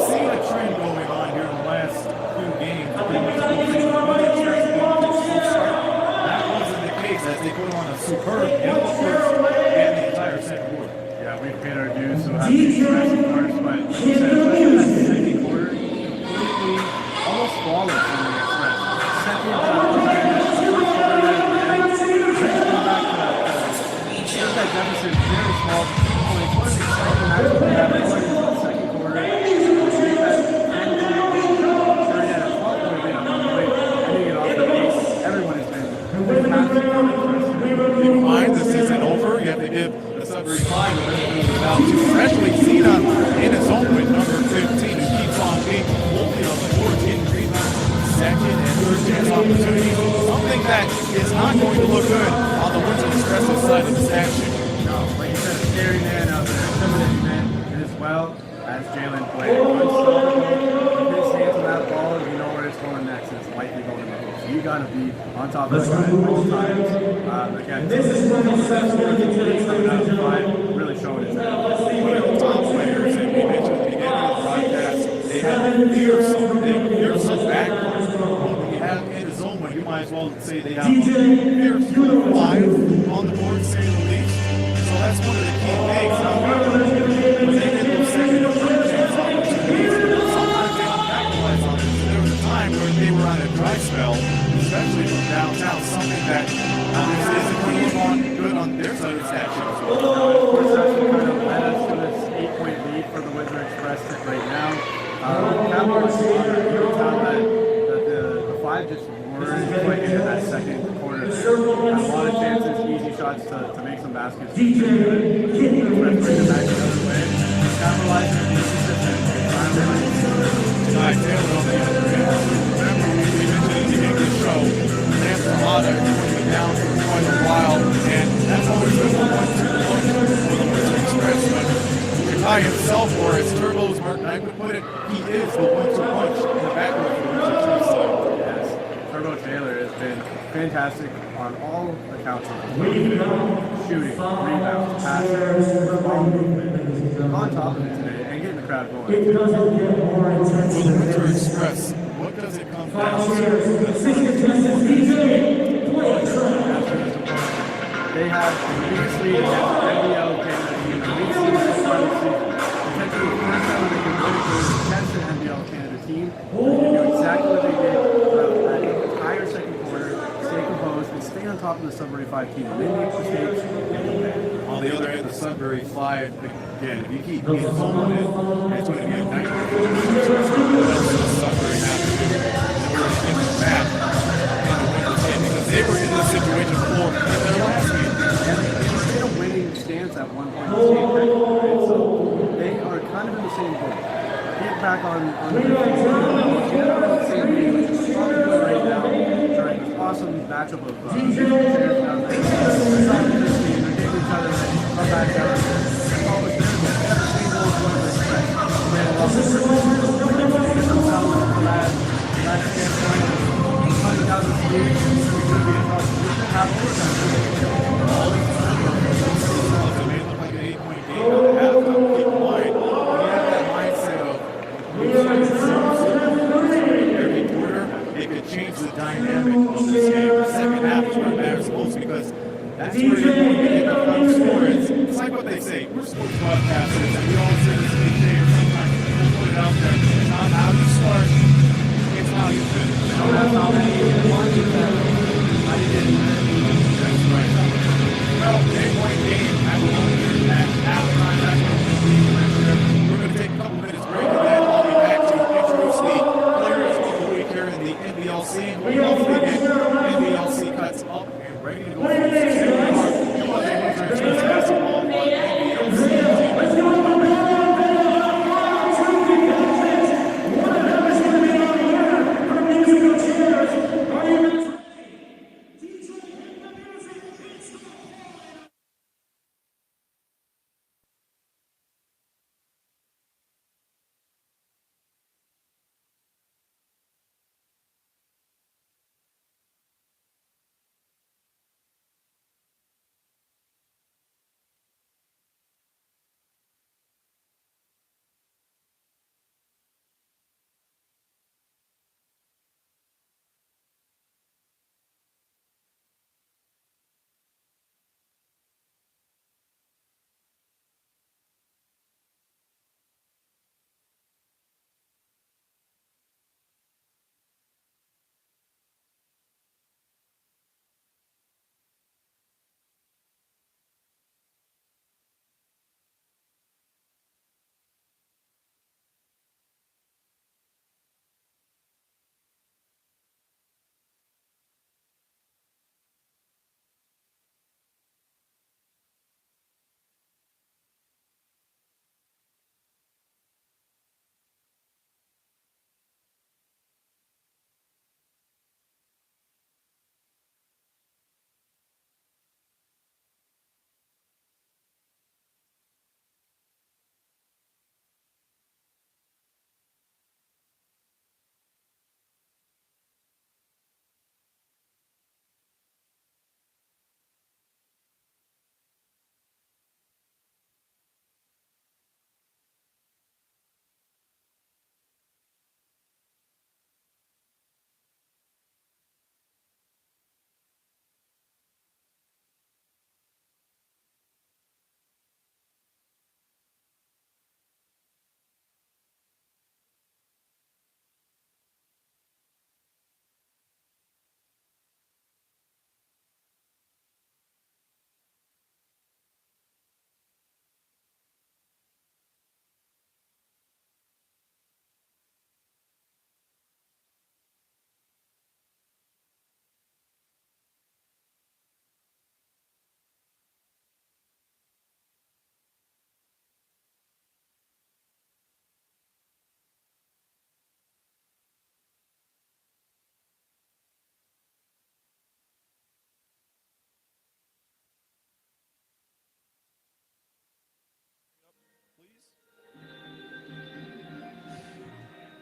seen a trend going on here in the last few games. That wasn't the case as they put on a superb in the first and the entire second quarter. Yeah, we've paid our dues, so have been stressed, of course, but like you said, especially that second quarter, completely almost flawless in the Express. Second that deficit very small. It was an exciting match to have going into the second quarter. We had 10 already at a 12-point lead on one play, ending it off the pace. Everyone has been fantastic. Keep in mind, this isn't over. You have to give the Sudbury 5 about two, especially Zena in his own with number 15, who keeps on being fully on the board, getting rebounds, second and third chance opportunities. Something that is not going to look good on the Windsor Expressive side of this action. No, like you said, a scary man out there, intimidating man, and as well as Jalen played. Unstoppable. If his hands on that ball, you know where it's going next. It's likely going in the hoop. So you got to be on top of the guy at all times. Again, this is one of the best scores in the league coming out of the five, really showing his head. One of the top players, and we mentioned at the beginning of the broadcast, they have fearsome backcourt. When you have in the zone, you might as well say they have fearsome 5 on the board, say the least. So that's one of the key things. When they get those second and third chance opportunities, sometimes they don't capitalize on it. There was a time where they were on a dry spell, especially from downtown, something that isn't good on their side of the statue as well. Of course, that's what kind of led us to this 8-point lead for the Windsor Express right now. Capitalizing on it, you can tell that the five just weren't quite into that second quarter. Had a lot of chances, easy shots to make some baskets. Bring it back the other way. Capitalizing on these consistent. Jachai Taylor on the other end. Remember, we mentioned at the beginning of the show, Lance Ramada has been down for quite a while, and that's always been the one-two punch for the Windsor Express. But Jachai himself, or as Turbo's Mark Knight would put it, he is the one-two punch in the backcourt for the Windsor Express side. Yes, Turbo Taylor has been fantastic on all accounts of the game. Shooting, rebounds, passing, ball movement, on top of it today, and getting the crowd going. For the Windsor Express, what does it come down to? They have the biggest lead against the NBL Canada team, and we've seen so far this season. Potentially the first time they can win a game against an NBL Canada team. They do exactly what they did throughout that entire second quarter, stay composed, and stay on top of the Sudbury 5 team. They make mistakes, and they win. On the other end, the Sudbury 5, again, if you keep being zone it, it's going to be a nightmare for the Windsor Express. The Sudbury have to do in the back in the Windsor game because they were in this situation before in their last game. And they made a winning stance at one point in this game, right? So they are kind of in the same boat. Get back on the same page. Probably right now during this awesome matchup of players down there. This team, they're getting each other ready, come back down. That's all it's been. They have the same goal as one of the Express. They had a lot of last standpoint, 100,000 students, we could be in trouble. We should have overtime. It may look like an 8-point game at the halftime. Keep in mind, when you have that mindset of every quarter, it could change the dynamic of this game. The second half is where it matters most because that's where you're going to get the final score. It's like what they say. We're sports broadcasters, and we always say this cliche, or sometimes we'll put it out there. It's not how you start, it's how you finish. That's how many watches that I did. That's right. Well, 8-point game. I will hear that halftime. That's what we're going to take a couple minutes break, and then I'll be back to introduce the players of the week here in the NBLC. We'll hopefully get NBLC cuts up and ready to go for the 60 basketball on NBLC.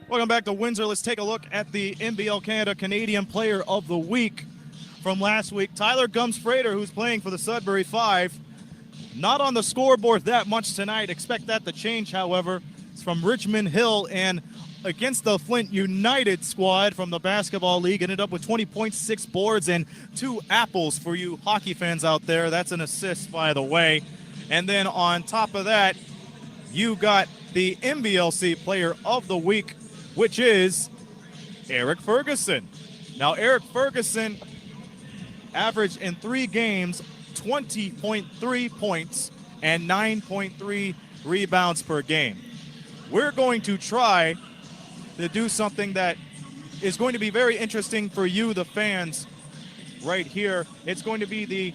Welcome back to Windsor. Let's take a look at the NBL Canada Canadian Player of the Week from last week. Tyler Gums-Frater, who's playing for the Sudbury Five. Not on the scoreboard that much tonight. Expect that to change, however. It's from Richmond Hill, and against the Flint United squad from the Basketball League. Ended up with 20 points, 6 boards, and 2 apples for you hockey fans out there. That's an assist, by the way. And then on top of that, you got the NBLC Player of the Week, which is Eric Ferguson. Now, Eric Ferguson averaged in 3 games 20.3 points and 9.3 rebounds per game. We're going to try to do something that is going to be very interesting for you, the fans, right here. It's going to be the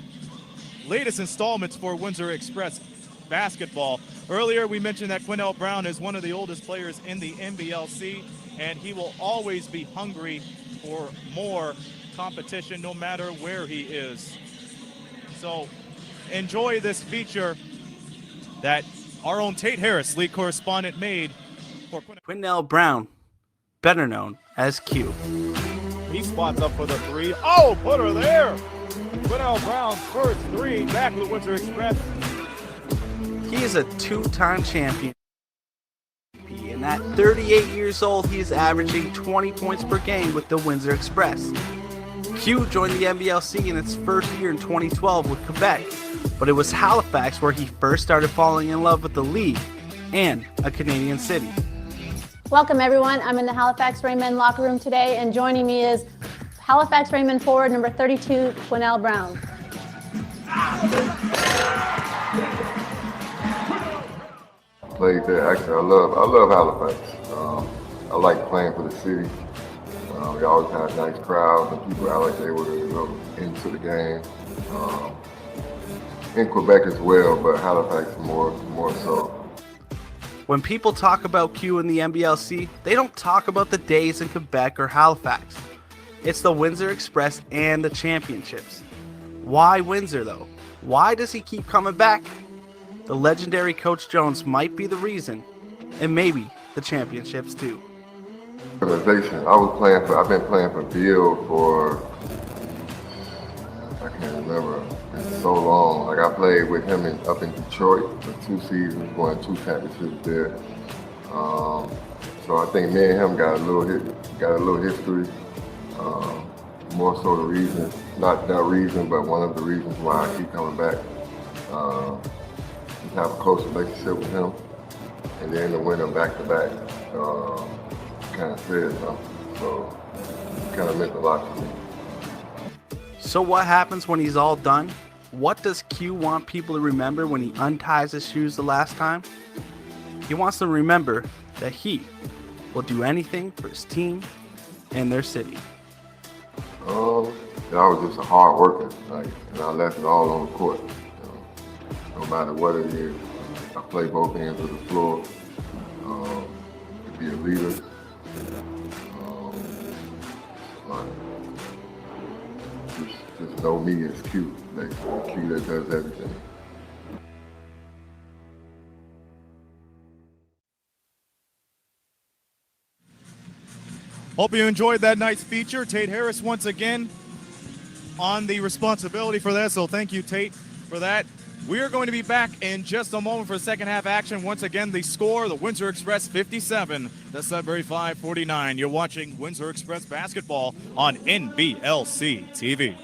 latest installments for Windsor Express basketball. Earlier, we mentioned that Quinnell Brown is one of the oldest players in the NBLC, and he will always be hungry for more competition no matter where he is. So enjoy this feature that our own Tate Harris, lead correspondent, made for Quinnell Brown, better known as Q. He spots up for the 3. Oh, put her there! Quinnell Brown's first 3 back with Windsor Express. He is a 2-time champion. And at 38 years old, he is averaging 20 points per game with the Windsor Express. Q joined the NBLC in its first year in 2012 with Quebec, but it was Halifax where he first started falling in love with the league and a Canadian city. Welcome everyone. I'm in the Halifax Raymond locker room today, and joining me is Halifax Raymond forward number 32, Quinnell Brown. Played there. Actually, I love Halifax. I like playing for the city. We always had nice crowds and people out like they were into the game. In Quebec as well, but Halifax more so. When people talk about Q in the NBLC, they don't talk about the days in Quebec or Halifax. It's the Windsor Express and the championships. Why Windsor though? Why does he keep coming back? The legendary Coach Jones might be the reason, and maybe the championships too. Organization. I've been playing for Bill for, I can't remember, it's so long. Like I played with him up in Detroit for 2 seasons, won 2 championships there. So I think me and him got a little history. More so the reason, not that reason, but one of the reasons why I keep coming back. Just have a close relationship with him, and then to win them back to back. Kind of said something, so it kind of meant a lot to me. So what happens when he's all done? What does Q want people to remember when he unties his shoes the last time? He wants them to remember that he will do anything for his team and their city. I was just a hard worker, and I left it all on the court. No matter what it is, I play both ends of the floor. To be a leader. Just know me as Q, basically. Q that does everything. Hope you enjoyed that night's feature. Tate Harris once again on the responsibility for that, so thank you, Tate, for that. We are going to be back in just a moment for second half action. Once again, the score, the Windsor Express 57, the Sudbury 549. You're watching Windsor Express basketball on NBLC TV.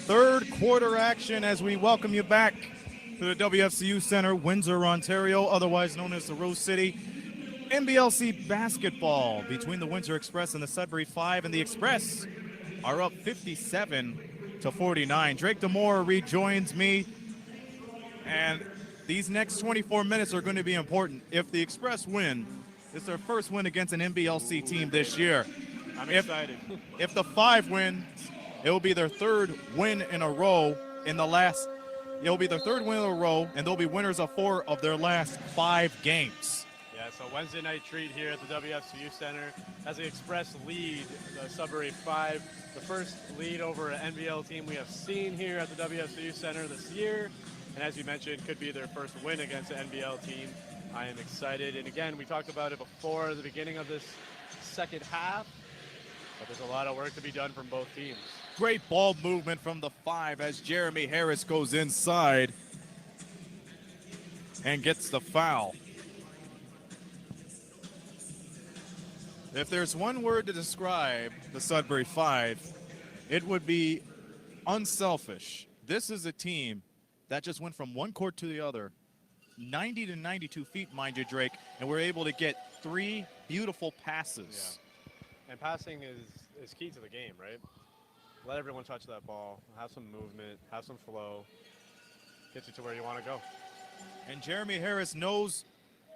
third quarter action as we welcome you back to the WFCU Center, Windsor, Ontario, otherwise known as the Rose City. NBLC basketball between the Windsor Express and the Sudbury Five, and the Express are up 57-49. Drake Demore rejoins me, and these next 24 minutes are going to be important. If the Express win, it's their first win against an NBLC team this year. I'm excited. If the Five wins, it will be their third win in a row and they'll be winners of 4 of their last 5 games. Yeah, so Wednesday night treat here at the WFCU Center as the Express lead the Sudbury Five, the first lead over an NBL team we have seen here at the WFCU Center this year. And as you mentioned, could be their first win against an NBL team. I am excited. And again, we talked about it before the beginning of this second half, but there's a lot of work to be done from both teams. Great ball movement from the Five as Jeremy Harris goes inside and gets the foul. If there's one word to describe the Sudbury Five, it would be unselfish. This is a team that just went from one court to the other, 90 to 92 feet, mind you, Drake, and we're able to get 3 beautiful passes. Yeah. And passing is key to the game, right? Let everyone touch that ball, have some movement, have some flow, get you to where you want to go. And Jeremy Harris knows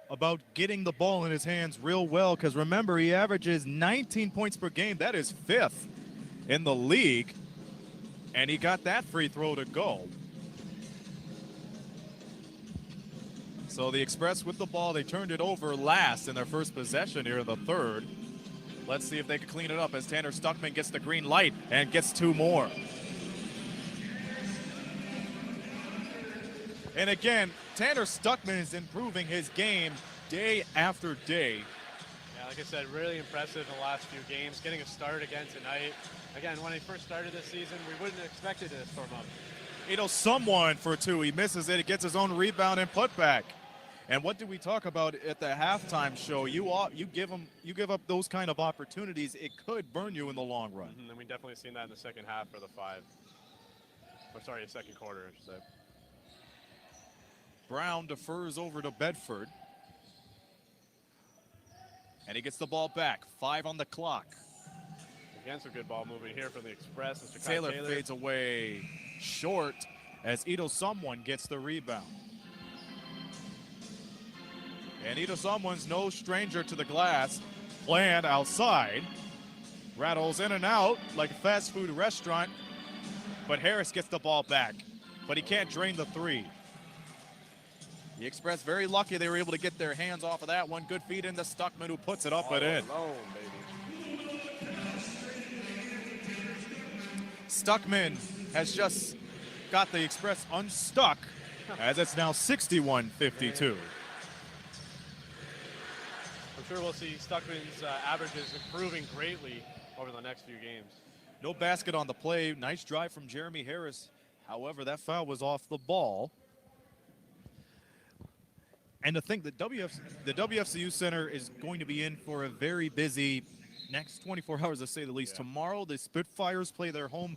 about getting the ball in his hands real well, because remember, he averages 19 points per game. That is 5th in the league, and he got that free throw to go. So the Express with the ball, they turned it over last in their first possession here in the third. Let's see if they can clean it up as Tanner Stuckman gets the green light and gets 2 more. And again, Tanner Stuckman is improving his game day after day. Yeah, like I said, really impressive in the last few games. Getting a start again tonight. Again, when he first started this season, we wouldn't have expected this from him. You know, someone for 2, he misses it, he gets his own rebound and putback. And what did we talk about at the halftime show? You give up those kind of opportunities, it could burn you in the long run. And we definitely seen that in the second half for the Five. Or sorry, second quarter, I should say. Brown defers over to Bedford. And he gets the ball back. 5 on the clock. Again, some good ball movement here from the Express. Jachai Taylor fades away short as Ito Someone gets the rebound. And Ito Someone's no stranger to the glass. Bland outside. Rattles in and out like a fast food restaurant. But Harris gets the ball back. But he can't drain the 3. The Express very lucky they were able to get their hands off of that one. Good feed into Stuckman, who puts it up and in. Alone, baby. Stuckman has just got the Express unstuck as it's now 61-52. I'm sure we'll see Stuckman's averages improving greatly over the next few games. No basket on the play. Nice drive from Jeremy Harris. However, that foul was off the ball. And to think that the WFCU Center is going to be in for a very busy next 24 hours, to say the least. Yeah. Tomorrow, the Spitfires play their home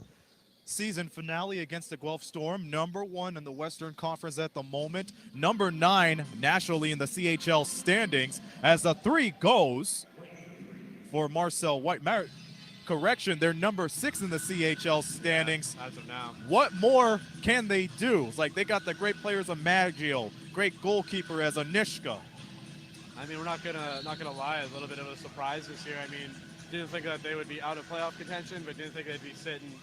season finale against the Guelph Storm, #1 in the Western Conference at the moment, #9 nationally in the CHL standings, as the 3 goes for Marcel White. Correction, they're #6 in the CHL standings. Yeah, as of now. What more can they do? It's like they got the great players of Maggio, great goalkeeper as Anishka. I mean, we're not gonna lie, a little bit of a surprise this year. I mean, didn't think that they would be out of playoff contention, but didn't think they'd be sitting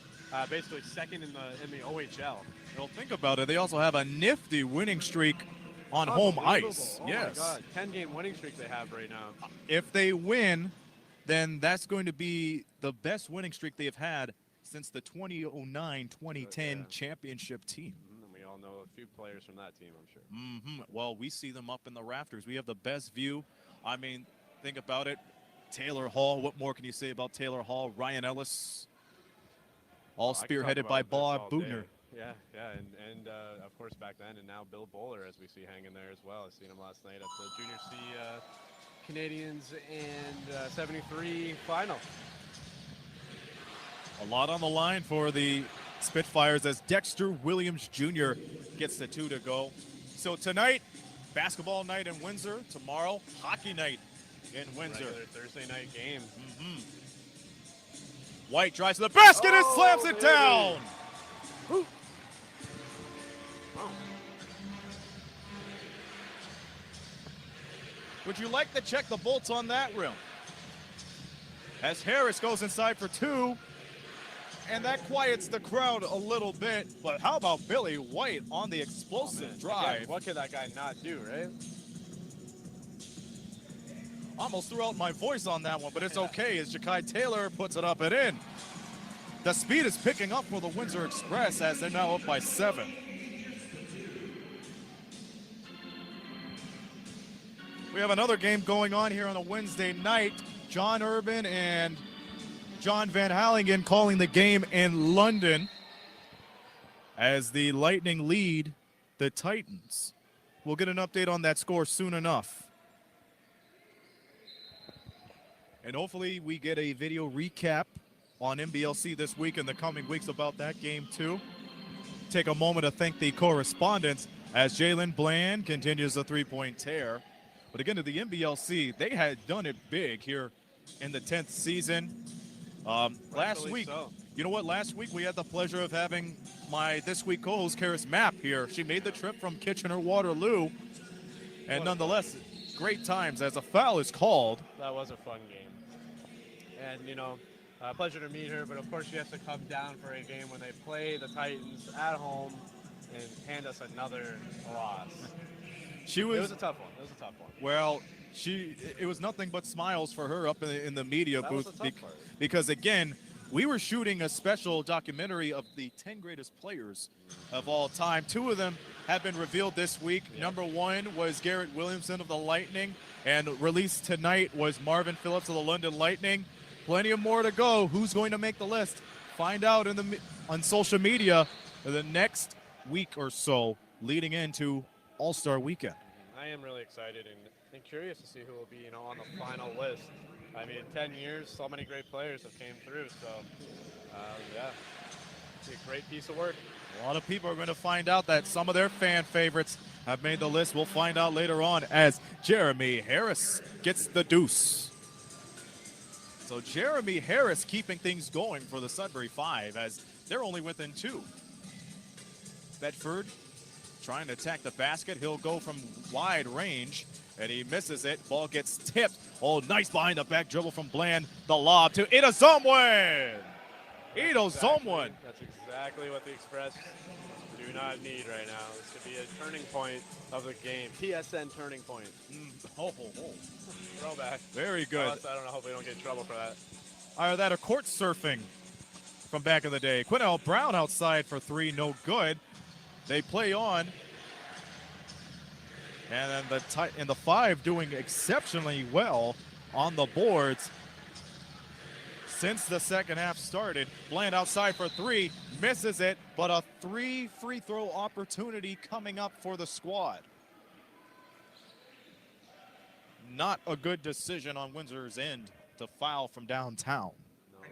basically second in the OHL. Well, think about it. They also have a nifty winning streak on home ice. Oh yes. My God, 10-game winning streak they have right now. If they win, then that's going to be the best winning streak they have had since the 2009-2010 championship team. And we all know a few players from that team, I'm sure. Well, we see them up in the rafters. We have the best view. I mean, think about it. Taylor Hall, what more can you say about Taylor Hall? Ryan Ellis, all spearheaded by Bob Bugner. Yeah, and of course back then, and now Bill Bowler, as we see hanging there as well. I seen him last night at the Junior C Canadians and 73 final. A lot on the line for the Spitfires as Dexter Williams Jr. gets the 2 to go. So tonight, basketball night in Windsor. Tomorrow, hockey night in Windsor. Regular Thursday night game. White drives to the basket and slams it baby. down. Oh. Would you like to check the bolts on that rim? As Harris goes inside for 2, and that quiets the crowd a little bit. But how about Billy White on the explosive drive? Again, what could that guy not do, right? Almost threw out my voice on that one, but it's okay as Jachai Taylor puts it up and in. The speed is picking up for the Windsor Express as they're now up by 7. We have another game going on here on a Wednesday night. John Urban and John Van Hallingen calling the game in London as the Lightning lead the Titans. We'll get an update on that score soon enough. And hopefully we get a video recap on MBLC this week and the coming weeks about that game too. Take a moment to thank the correspondents as Jalen Bland continues the 3-point tear. But again, to the MBLC, they had done it big here in the 10th season. Last week, you know what? Last week we had the pleasure of having my This Week co-host, Karis Mapp, here. She made the trip from Kitchener-Waterloo. And nonetheless, great times as a foul is called. That was a fun game. And, you know, pleasure to meet her, but of course she has to come down for a game when they play the Titans at home and hand us another loss. It was a tough one. It was a tough one. Well, it was nothing but smiles for her up in the media That booth was a tough part. because again, we were shooting a special documentary of the 10 greatest players of all time. 2 of them have been revealed this week. Yeah. Number 1 was Garrett Williamson of the Lightning, and released tonight was Marvin Phillips of the London Lightning. Plenty of more to go. Who's going to make the list? Find out on social media the next week or so leading into All-Star Weekend. I am really excited and curious to see who will be, you know, on the final list. I mean, in 10 years, so many great players have came through. So, yeah, it's a great piece of work. A lot of people are going to find out that some of their fan favorites have made the list. We'll find out later on as Jeremy Harris gets the deuce. So Jeremy Harris keeping things going for the Sudbury 5 as they're only within 2. Bedford trying to attack the basket. He'll go from wide range, and he misses it. Ball gets tipped. Oh, nice behind the back dribble from Bland. The lob to Ida Zomwan. Ida Zomwan. That's exactly what the Express do not need right now. This could be a turning point of the game. TSN turning point. Throwback. Very good. I don't know. Hope we don't get in trouble for that. Are that a court surfing from back in the day? Quinnell Brown outside for 3, no good. They play on. And then the 5 doing exceptionally well on the boards since the second half started. Bland outside for 3, misses it, but a 3 free throw opportunity coming up for the squad. Not a good decision on Windsor's end to foul from downtown. No.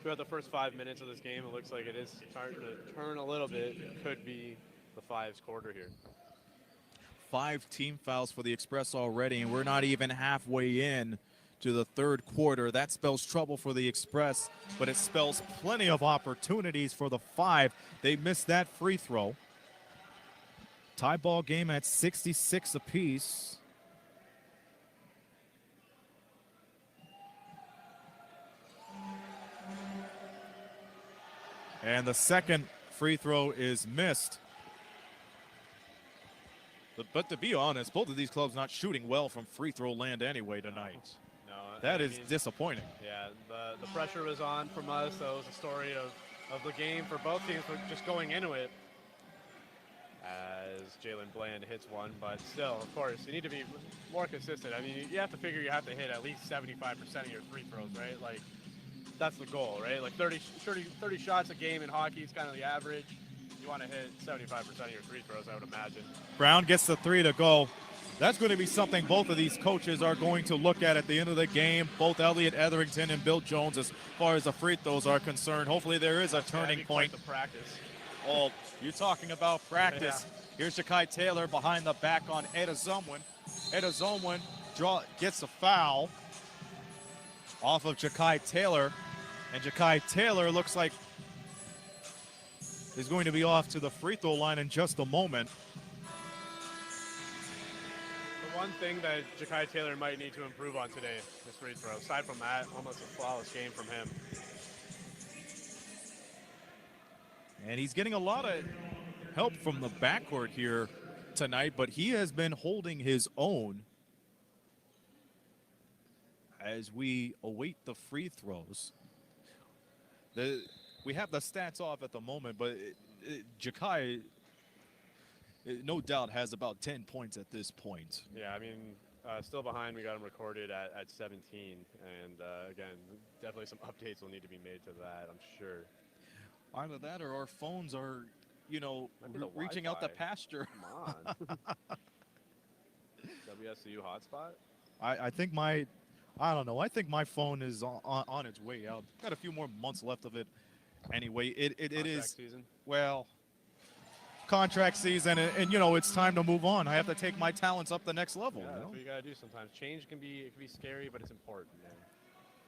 Throughout the first 5 minutes of this game, it looks like it is starting to turn a little bit. It could be the 5's quarter here. 5 team fouls for the Express already, and we're not even halfway in to the third quarter. That spells trouble for the Express, but it spells plenty of opportunities for the 5. They missed that free throw. Tie ball game at 66 apiece. And the second free throw is missed. But to be honest, both of these clubs not shooting well from free throw land anyway tonight. No, That is disappointing. Yeah, the pressure was on from us. That was the story of the game for both teams, but just going into it as Jalen Bland hits one. But still, of course, you need to be more consistent. I mean, you have to figure you have to hit at least 75% of your free throws, right? Like, that's the goal, right? Like 30 shots a game in hockey is kind of the average. You want to hit 75% of your free throws, I would imagine. Brown gets the 3 to go. That's going to be something both of these coaches are going to look at the end of the game, both Elliot Etherington and Bill Jones, as far as the free throws are concerned. Hopefully there is a turning point. The practice. Oh, you're talking about practice. Yeah. Here's Jachai Taylor behind the back on Eda Zumwin. Eda Zumwin gets a foul off of Jachai Taylor, and Jachai Taylor looks like is going to be off to the free throw line in just a moment. The one thing that Jachai Taylor might need to improve on today, this free throw. Aside from that, almost a flawless game from him. And he's getting a lot of help from the backcourt here tonight, but he has been holding his own as we await the free throws. We have the stats off at the moment, but Jachai, no doubt, has about 10 points at this point. Yeah, I mean, still behind. We got him recorded at 17. And again, definitely some updates will need to be made to that, I'm sure. Either that or our phones are, you know, reaching Wi-Fi. out the pasture. Come on. WSU hotspot? I think I don't know. I think my phone is on its way out. Got a few more months left of it. Anyway, it is Season. Well, contract season, and you know, it's time to move on. I have to take my talents up the next level. Yeah, You that's know? what you gotta do sometimes. Change can be scary, but it's important, man.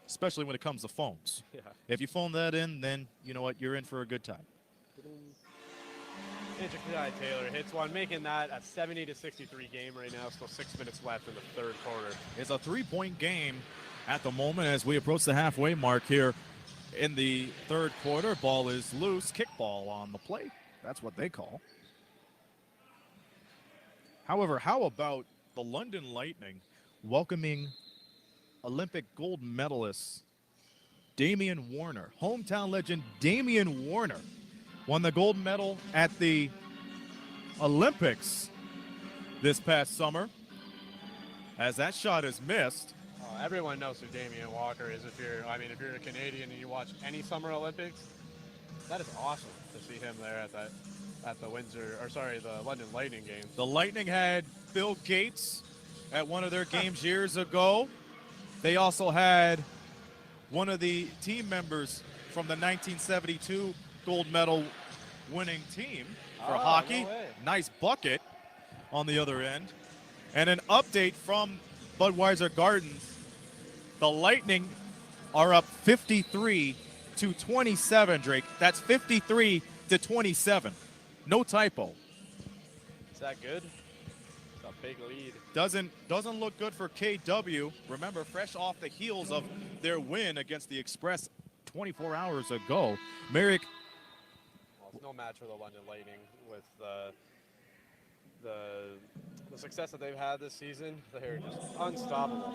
Especially when it comes to phones. Yeah. If you phone that in, then you know what, you're in for a good time. Jachai Taylor hits one, making that a 70-63 game right now. Still 6 minutes left in the third quarter. It's a 3-point game at the moment as we approach the halfway mark here in the third quarter. Ball is loose. Kickball on the play. That's what they call. However, how about the London Lightning welcoming Olympic gold medalist Damian Warner? Hometown legend Damian Warner won the gold medal at the Olympics this past summer. As that shot is missed. Everyone knows who Damian Walker is. If you're a Canadian and you watch any Summer Olympics, that is awesome to see him there at the the London Lightning games. The Lightning had Bill Gates at one of their games years ago. They also had one of the team members from the 1972 gold medal winning team for hockey. No way. Nice bucket on the other end. And an update from Budweiser Gardens. The Lightning are up 53-27, Drake. That's 53-27. No typo. Is that good? It's a big lead. Doesn't look good for KW. Remember, fresh off the heels of their win against the Express 24 hours ago. Merrick. Well, it's no match for the London Lightning with the success that they've had this season. They're just unstoppable.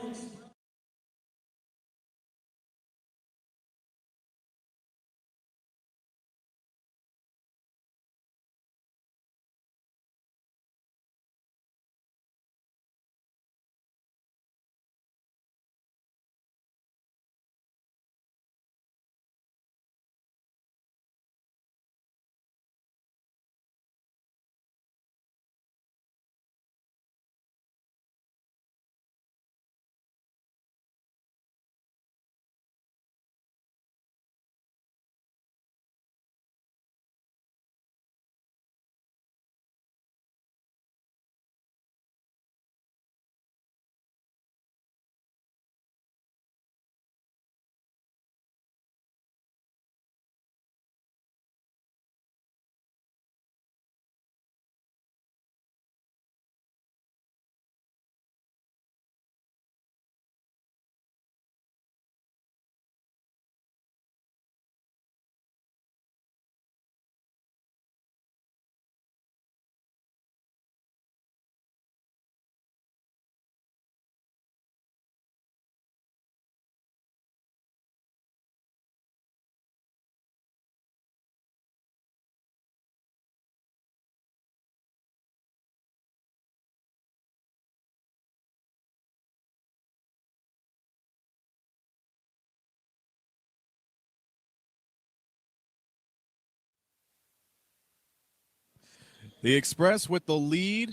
The Express with the lead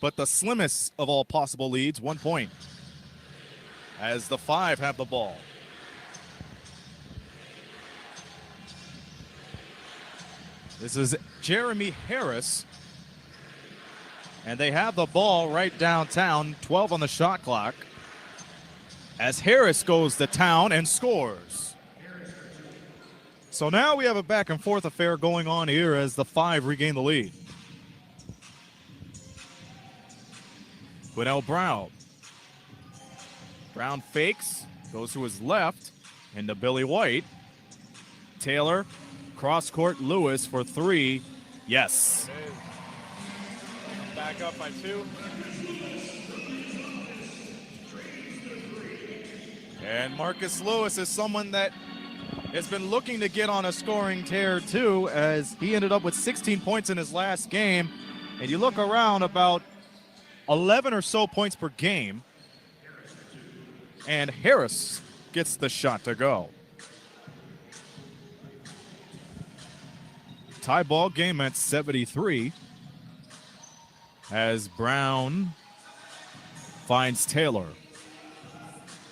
but the slimmest of all possible leads, 1 point. As the 5 have the ball. This is Jeremy Harris. And they have the ball right downtown, 12 on the shot clock. As Harris goes to town and scores. So now we have a back and forth affair going on here as the 5 regain the lead. Quinnell Brown. Brown fakes, goes to his left, into Billy White. Taylor, cross court Lewis for 3. Yes. Back up by 2. And Marcus Lewis is someone that has been looking to get on a scoring tear too, as he ended up with 16 points in his last game. And you look around, about 11 or so points per game. And Harris gets the shot to go. Tie ball game at 73. As Brown finds Taylor.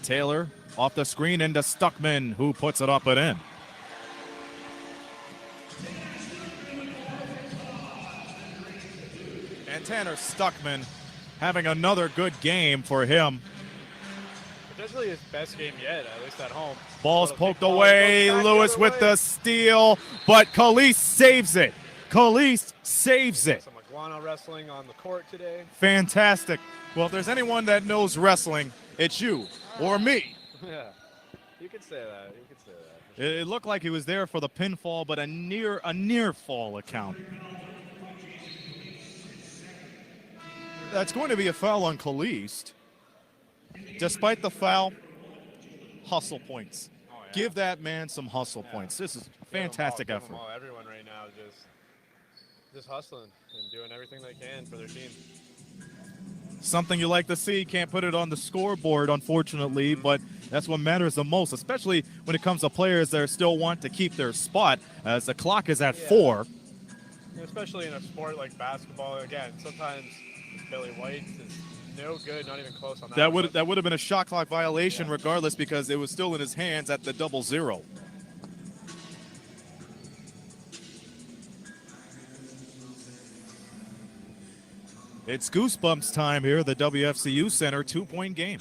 Taylor off the screen into Stuckman, who puts it up and in. And Tanner Stuckman having another good game for him. Potentially his best game yet, at least at home. Ball's poked away. Lewis with the steal, but Khalees saves it. Khalees saves it. Some iguana wrestling on the court today. Fantastic. Well, if there's anyone that knows wrestling, it's you or me. Yeah, you could say that. You could say that. It looked like he was there for the pinfall, but a near fall account. That's going to be a foul on Khalees. Despite the foul, hustle points. Oh, yeah. Give that man some hustle points. This is a fantastic Give them effort. all. Everyone right now just hustling and doing everything they can for their team. Something you like to see. Can't put it on the scoreboard, unfortunately, but that's what matters the most, especially when it comes to players that still want to keep their spot, as the clock is at 4. Especially in a sport like basketball. Again, sometimes Billy White is no good, not even close on that. That would have been a shot clock violation regardless, because it was still in his hands at the 0-0. It's goosebumps time here at the WFCU Center, 2-point game.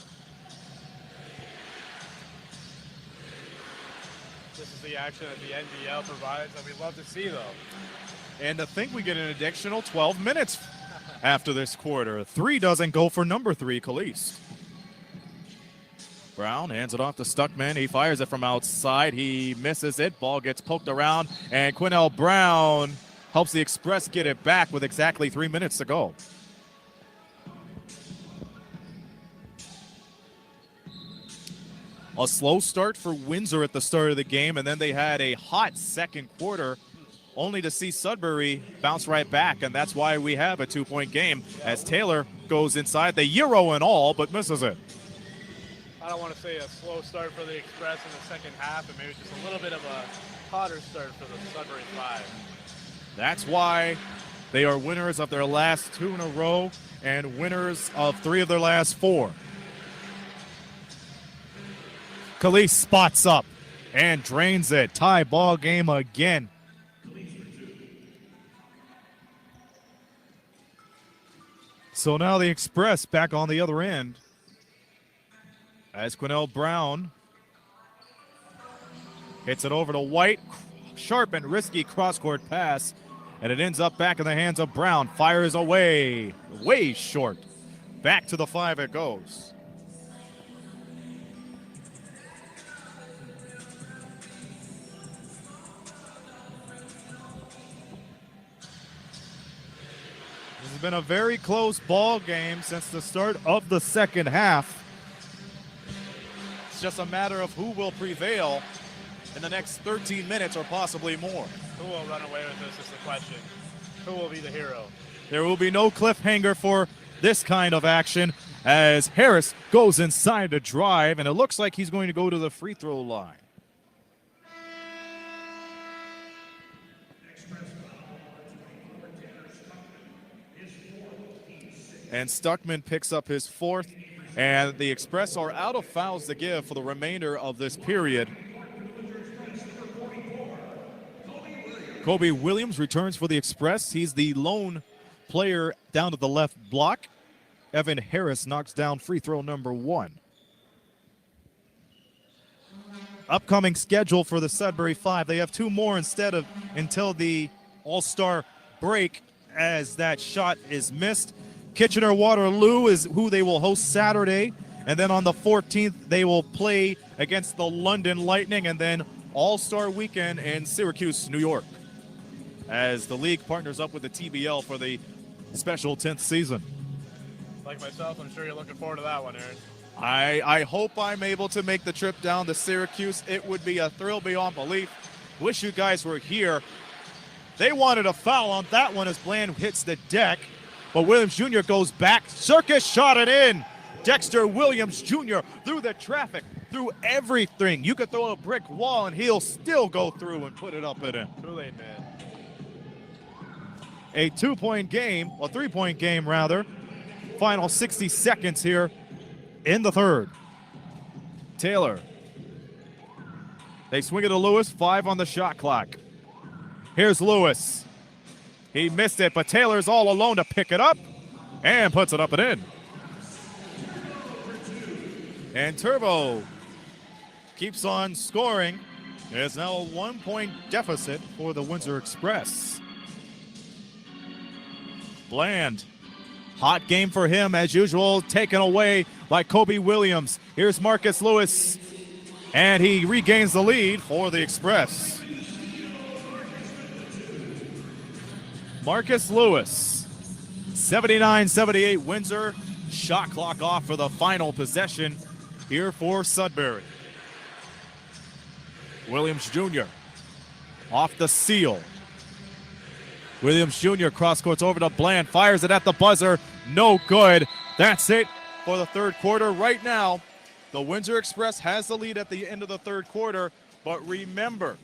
This is the action that the NBL provides that we love to see, though. And to think we get an additional 12 minutes after this quarter. 3 doesn't go for number 3, Khalees. Brown hands it off to Stuckman. He fires it from outside. He misses it. Ball gets poked around, and Quinnell Brown helps the Express get it back with exactly 3 minutes to go. A slow start for Windsor at the start of the game, and then they had a hot second quarter, only to see Sudbury bounce right back, and that's why we have a 2-point game as Taylor goes inside the Euro and all, but misses it. I don't want to say a slow start for the Express in the second half, and maybe just a little bit of a hotter start for the Sudbury 5. That's why they are winners of their last 2 in a row and winners of 3 of their last 4. Khalees spots up and drains it. Tie ball game again. So now the Express back on the other end as Quinnell Brown hits it over to White. Sharp and risky cross-court pass, and it ends up back in the hands of Brown. Fires away, way short. Back to the 5 it goes. This has been a very close ball game since the start of the second half. It's just a matter of who will prevail in the next 13 minutes or possibly more. Who will run away with this is the question. Who will be the hero? There will be no cliffhanger for this kind of action as Harris goes inside to drive, and it looks like he's going to go to the free throw line. and Stuckman picks up his fourth, and the Express are out of fouls to give for the remainder of this period. Kobe Williams returns for the Express. He's the lone player down to the left block. Evan Harris knocks down free throw number 1. Upcoming schedule for the Sudbury Five. They have 2 more until the All-Star break, as that shot is missed. Kitchener-Waterloo is who they will host Saturday, and then on the 14th they will play against the London Lightning, and then All-Star weekend in Syracuse, New York, as the league partners up with the TBL for the special 10th season. Like myself, I'm sure you're looking forward to that one, Aaron. I hope I'm able to make the trip down to Syracuse. It would be a thrill beyond belief. Wish you guys were here. They wanted a foul on that one as Bland hits the deck, but Williams Jr. goes back. Circus shot it in. Dexter Williams Jr. through the traffic, through everything. You could throw a brick wall and he'll still go through and put it up and in. Too late, man. A 2-point game, a 3-point game rather. Final 60 seconds here in the third. Taylor. They swing it to Lewis, 5 on the shot clock. Here's Lewis. He missed it, but Taylor's all alone to pick it up and puts it up and in. And Turbo keeps on scoring. It's now a 1-point deficit for the Windsor Express. Bland. Hot game for him as usual, taken away by Kobe Williams. Here's Marcus Lewis, and he regains the lead for the Express. Marcus Lewis, 79-78 Windsor. Shot clock off for the final possession here for Sudbury. Williams Jr. off the seal. Williams Jr. cross courts over to Bland, fires it at the buzzer, no good. That's it for the third quarter. Right now, the Windsor Express has the lead at the end of the third quarter, but remember,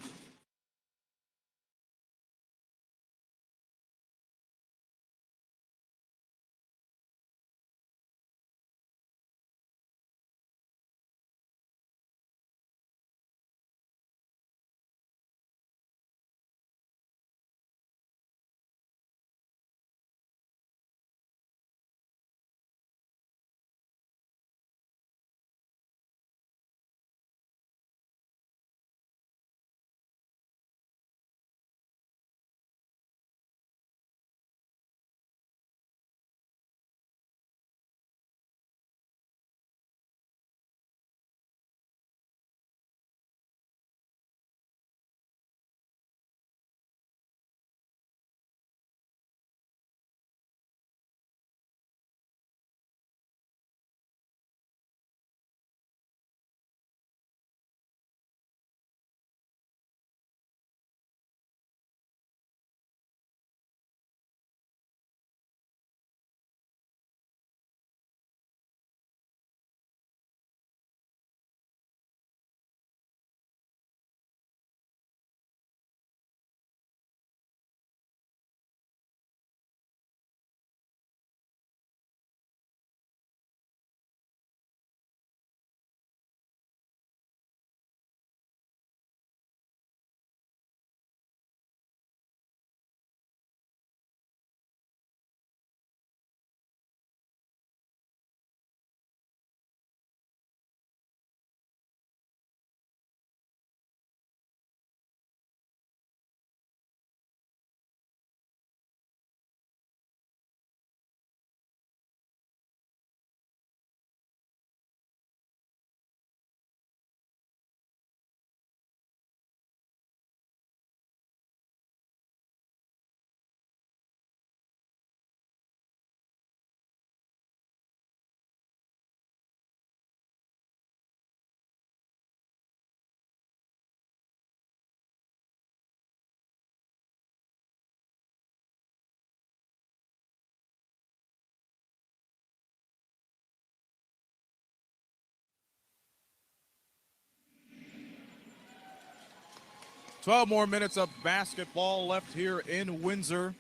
"12 more minutes of basketball left here in Windsor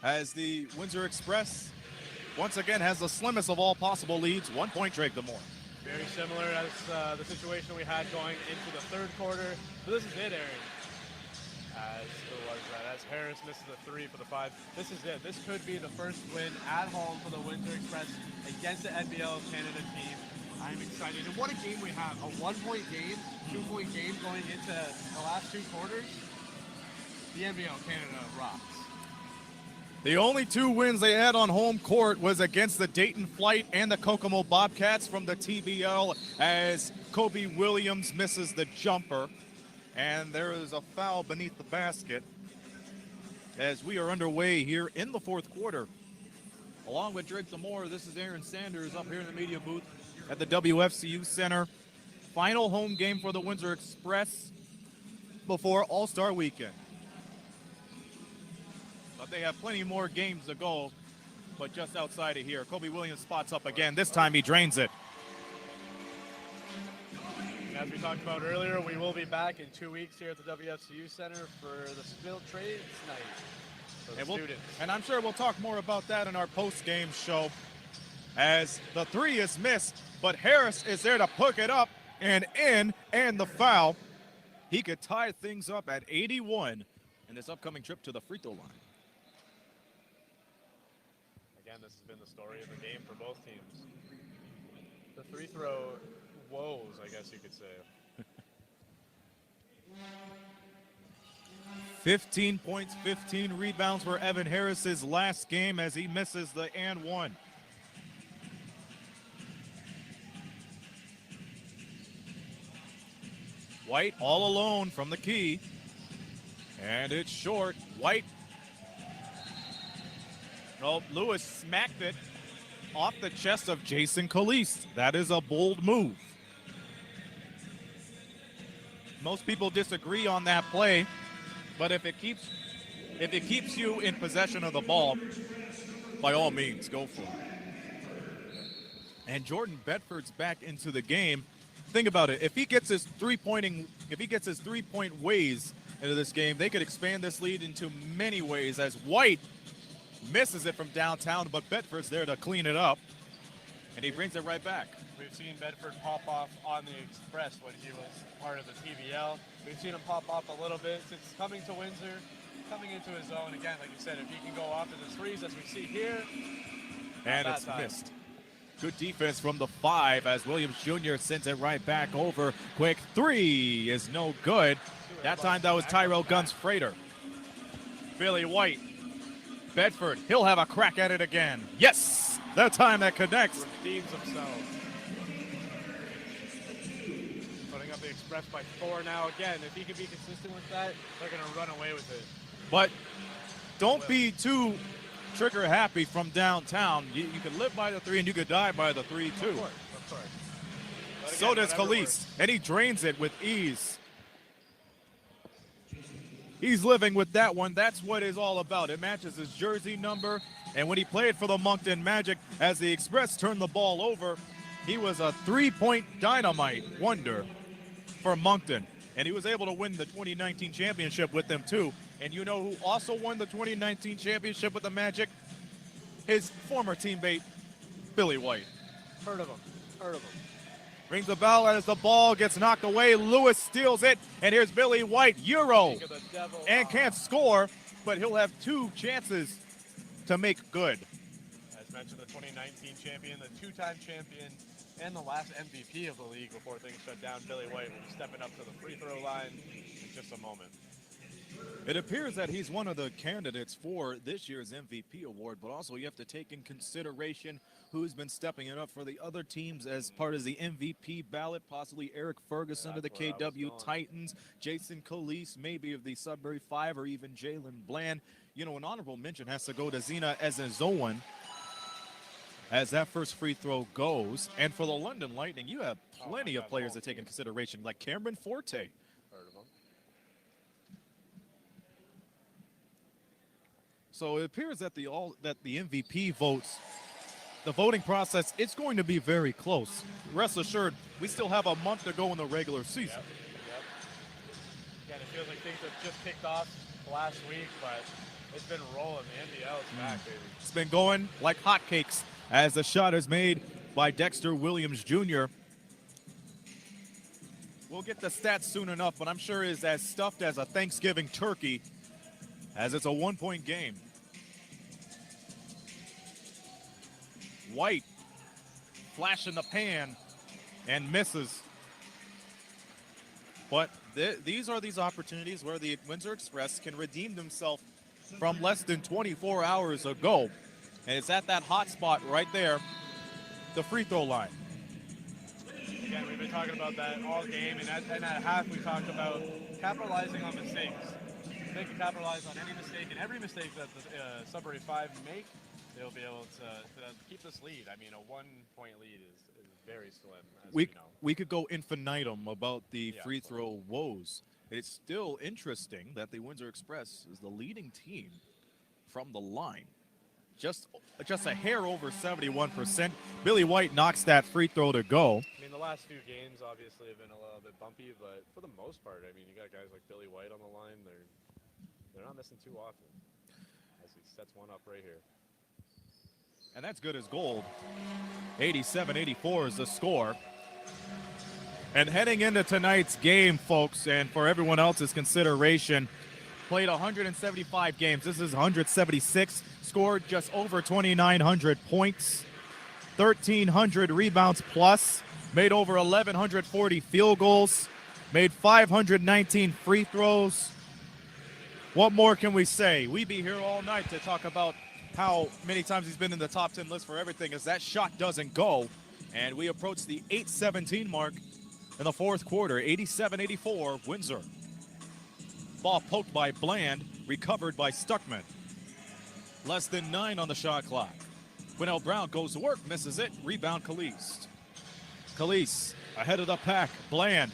as the Windsor Express once again has the slimmest of all possible leads. 1 point Drake Demore. Very similar as the situation we had going into the third quarter. So this is it, Aaron. As Harris misses a 3 for the 5. This is it. This could be the first win at home for the Windsor Express against the NBL Canada team. I'm excited. And what a game we have. A 1-point game, 2-point game going into the last 2 quarters. The NBL Canada rocks. The only 2 wins they had on home court was against the Dayton Flight and the Kokomo Bobcats from the TBL as Kobe Williams misses the jumper. And there is a foul beneath the basket as we are underway here in the fourth quarter. Along with Drake Demore, this is Aaron Sanders up here in the media booth at the WFCU Center. Final home game for the Windsor Express before All-Star Weekend. But they have plenty more games to go, but just outside of here. Kobe Williams spots up again. This time he drains it. As we talked about earlier, we will be back in 2 weeks here at the WFCU Center for the Skilled Trades Night for the students. And I'm sure we'll talk more about that in our post-game show as the 3 is missed, but Harris is there to pick it up and in, and the foul. He could tie things up at 81 in this upcoming trip to the free throw line. Again, this has been the story of the game for both teams. The free throw woes, I guess you could say. 15 points, 15 rebounds for Evan Harris's last game as he misses the and one. White all alone from the key. And it's short. White. Oh, Lewis smacked it off the chest of Jason Caliste. That is a bold move. Most people disagree on that play, but if it keeps you in possession of the ball, by all means, go for it. And Jordan Bedford's back into the game. Think about it. If he gets his three-point ways into this game, they could expand this lead into many ways as White misses it from downtown, but Bedford's there to clean it up, and he brings it right back. We've seen Bedford pop off on the Express when he was part of the TBL. We've seen him pop off a little bit since coming to Windsor, coming into his own. Again, like you said, if he can go off to the threes as we see here. And it's missed. Good defense from the 5 as Williams Jr. sends it right back over. Quick 3 is no good. That time that was Tyrell Guns-Frater. Billy White. Bedford, he'll have a crack at it again. Yes! That time that connects. Redeems himself. Putting up the Express by 4 now. Again, if he can be consistent with that, they're going to run away with it. But don't be too trigger happy from downtown. You could live by the 3 and you could die by the 3 too. Of course. Again, So does Caliste, and he drains it with ease. He's living with that one. That's what it's all about. It matches his jersey number. And when he played for the Moncton Magic, as the Express turned the ball over, he was a 3-point dynamite wonder for Moncton. And he was able to win the 2019 championship with them, too. And you know who also won the 2019 championship with the Magic? His former teammate, Billy White. Heard of him. Rings the bell as the ball gets knocked away. Lewis steals it, and here's Billy White, Euro, and can't score, but he'll have 2 chances to make good. As mentioned, the 2019 champion, the 2-time champion, and the last MVP of the league before things shut down. Billy White will be stepping up to the free throw line in just a moment. It appears that he's one of the candidates for this year's MVP award, but also you have to take in consideration who's been stepping it up for the other teams as part of the MVP ballot, possibly Eric Ferguson of the KW Titans, Jason Caliste, maybe of the Sudbury 5, or even Jalen Bland. You know, an honorable mention has to go to Zena Ezenzoan as that first free throw goes. And for the London Lightning, you have plenty of players to take in consideration, like Cameron Forte. Heard of him. So it appears that the MVP votes, the voting process, it's going to be very close. Rest assured, we still have a month to go in the regular season. Yep. Again, it feels like things have just kicked off last week, but It's been rolling. The NBL is back, baby. It's been going like hotcakes as the shot is made by Dexter Williams Jr. We'll get the stats soon enough, but I'm sure is as stuffed as a Thanksgiving turkey as it's a 1-point game. White flash in the pan and misses. But these are these opportunities where the Windsor Express can redeem themselves from less than 24 hours ago. And it's at that hot spot right there, the free throw line. Again, we've been talking about that all game, and at half we talked about capitalizing on mistakes. They can capitalize on any mistake, and every mistake that the Sudbury 5 make, they'll be able to keep this lead. I mean, a 1-point lead is very slim, as we know. We could go infinitum about the free throw woes. It's still interesting that the Windsor Express is the leading team from the line. Just a hair over 71%. Billy White knocks that free throw to go. I mean, the last few games obviously have been a little bit bumpy, but for the most part, I mean, you got guys like Billy White on the line. They're not missing too often, as he sets one up right here. And that's good as gold. 87-84 is the score. And heading into tonight's game, folks, and for everyone else's consideration, played 175 games. This is 176. Scored just over 2,900 points. 1,300 rebounds plus. Made over 1,140 field goals. Made 519 free throws. What more can we say? We be here all night to talk about how many times he's been in the top 10 list for everything, as that shot doesn't go. And we approach the 8:17 mark in the fourth quarter. 87-84, Windsor. Ball poked by Bland, recovered by Stuckman. Less than 9 on the shot clock. Quinnell Brown goes to work, misses it. Rebound, Calise. Calise ahead of the pack. Bland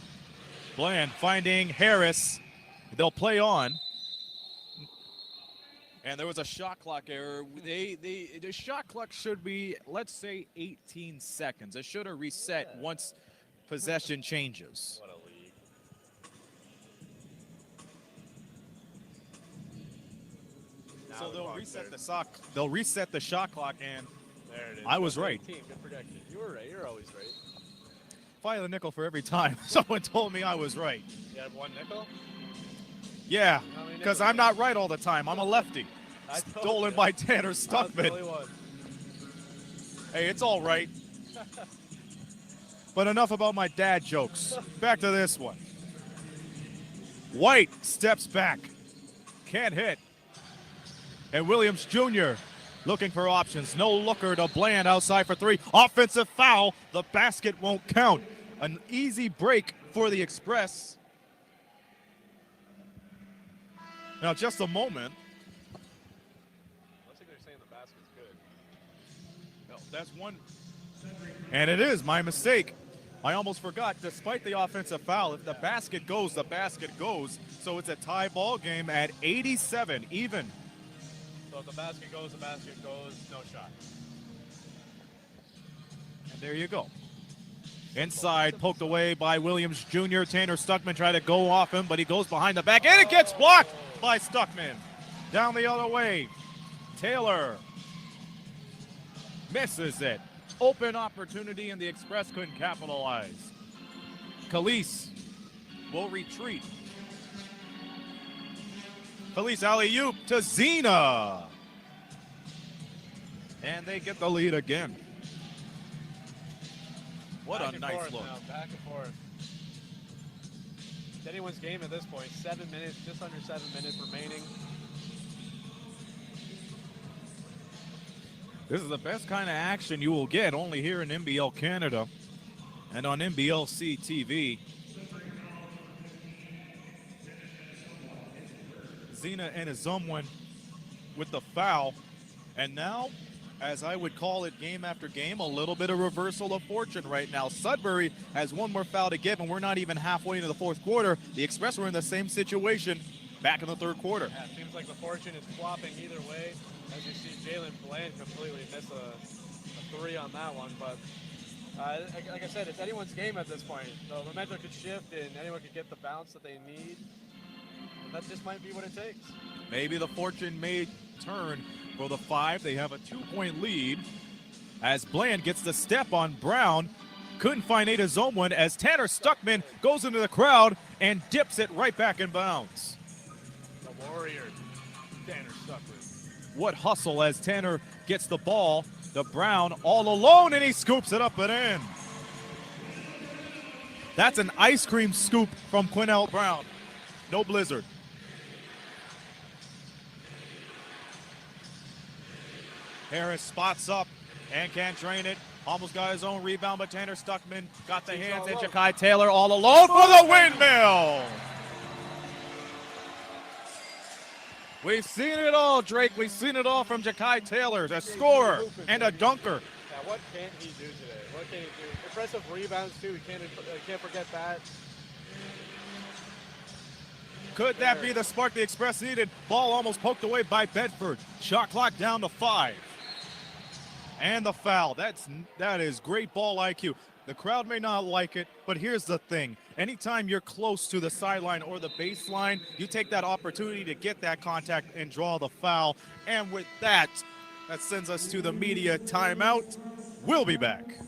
finding Harris. They'll play on. And there was a shot clock error. The shot clock should be, let's say, 18 seconds. It should have reset once possession changes. What a lead. So they'll reset the shot clock, and there it is. I was right. Good prediction. You were right. You're always right. If I had a nickel for every time someone told me I was right. You have one nickel? Yeah, because I'm not right all the time. I'm a lefty. Stolen by Tanner Really Stuckman. was. Hey, it's all right. But enough about my dad jokes. Back to this one. White steps back. Can't hit. And Williams Jr. looking for options. No looker to Bland outside for 3. Offensive foul. The basket won't count. An easy break for the Express. Now, just a moment. Looks like they're saying the basket's good. No, that's one. And it is my mistake. I almost forgot. Despite the offensive foul, if the basket goes, the basket goes. So it's a tie ball game at 87, even. So if the basket goes, no shot. And there you go. Inside, poked away by Williams Jr. Tanner Stuckman tried to go off him, but he goes behind the back, and it gets blocked by Stuckman. Down the other way, Taylor misses it. Open opportunity, and the Express couldn't capitalize. Calise will retreat. Calise alley-oop to Zena. And they get the lead again. What a nice look. Now, back and forth. It's anyone's game at this point. 7 minutes, just under 7 minutes remaining. This is the best kind of action you will get only here in NBL Canada and on NBLC TV. Zena and Azumwin with the foul. And now, as I would call it game after game, a little bit of reversal of fortune right now. Sudbury has one more foul to give, and we're not even halfway into the fourth quarter. The Express were in the same situation back in the third quarter. Yeah, it seems like the fortune is flopping either way. As you see, Jalen Bland completely miss a 3 on that one. But like I said, it's anyone's game at this point. The momentum could shift, and anyone could get the bounce that they need. And that just might be what it takes. Maybe the fortune may turn for the 5. They have a 2-point lead as Bland gets the step on Brown. Couldn't find Ada Zomwin as Tanner Stuckman goes into the crowd and dips it right back in bounds. The warrior, Tanner Stuckman. What hustle as Tanner gets the ball. The Brown all alone, and he scoops it up and in. That's an ice cream scoop from Quinnell Brown. No blizzard. Harris spots up and can't drain it. Almost got his own rebound, but Tanner Stuckman got the hands, and Jachai Taylor all alone for the windmill. We've seen it all, Drake. We've seen it all from Jachai Taylor, a scorer and a dunker. Yeah, what can't he do today? What can he do? Impressive rebounds, too. We can't forget that. Could that be the spark the Express needed? Ball almost poked away by Bedford. Shot clock down to 5. And the foul. That is great ball IQ. The crowd may not like it, but here's the thing. Anytime you're close to the sideline or the baseline, you take that opportunity to get that contact and draw the foul. And with that, that sends us to the media timeout. We'll be back.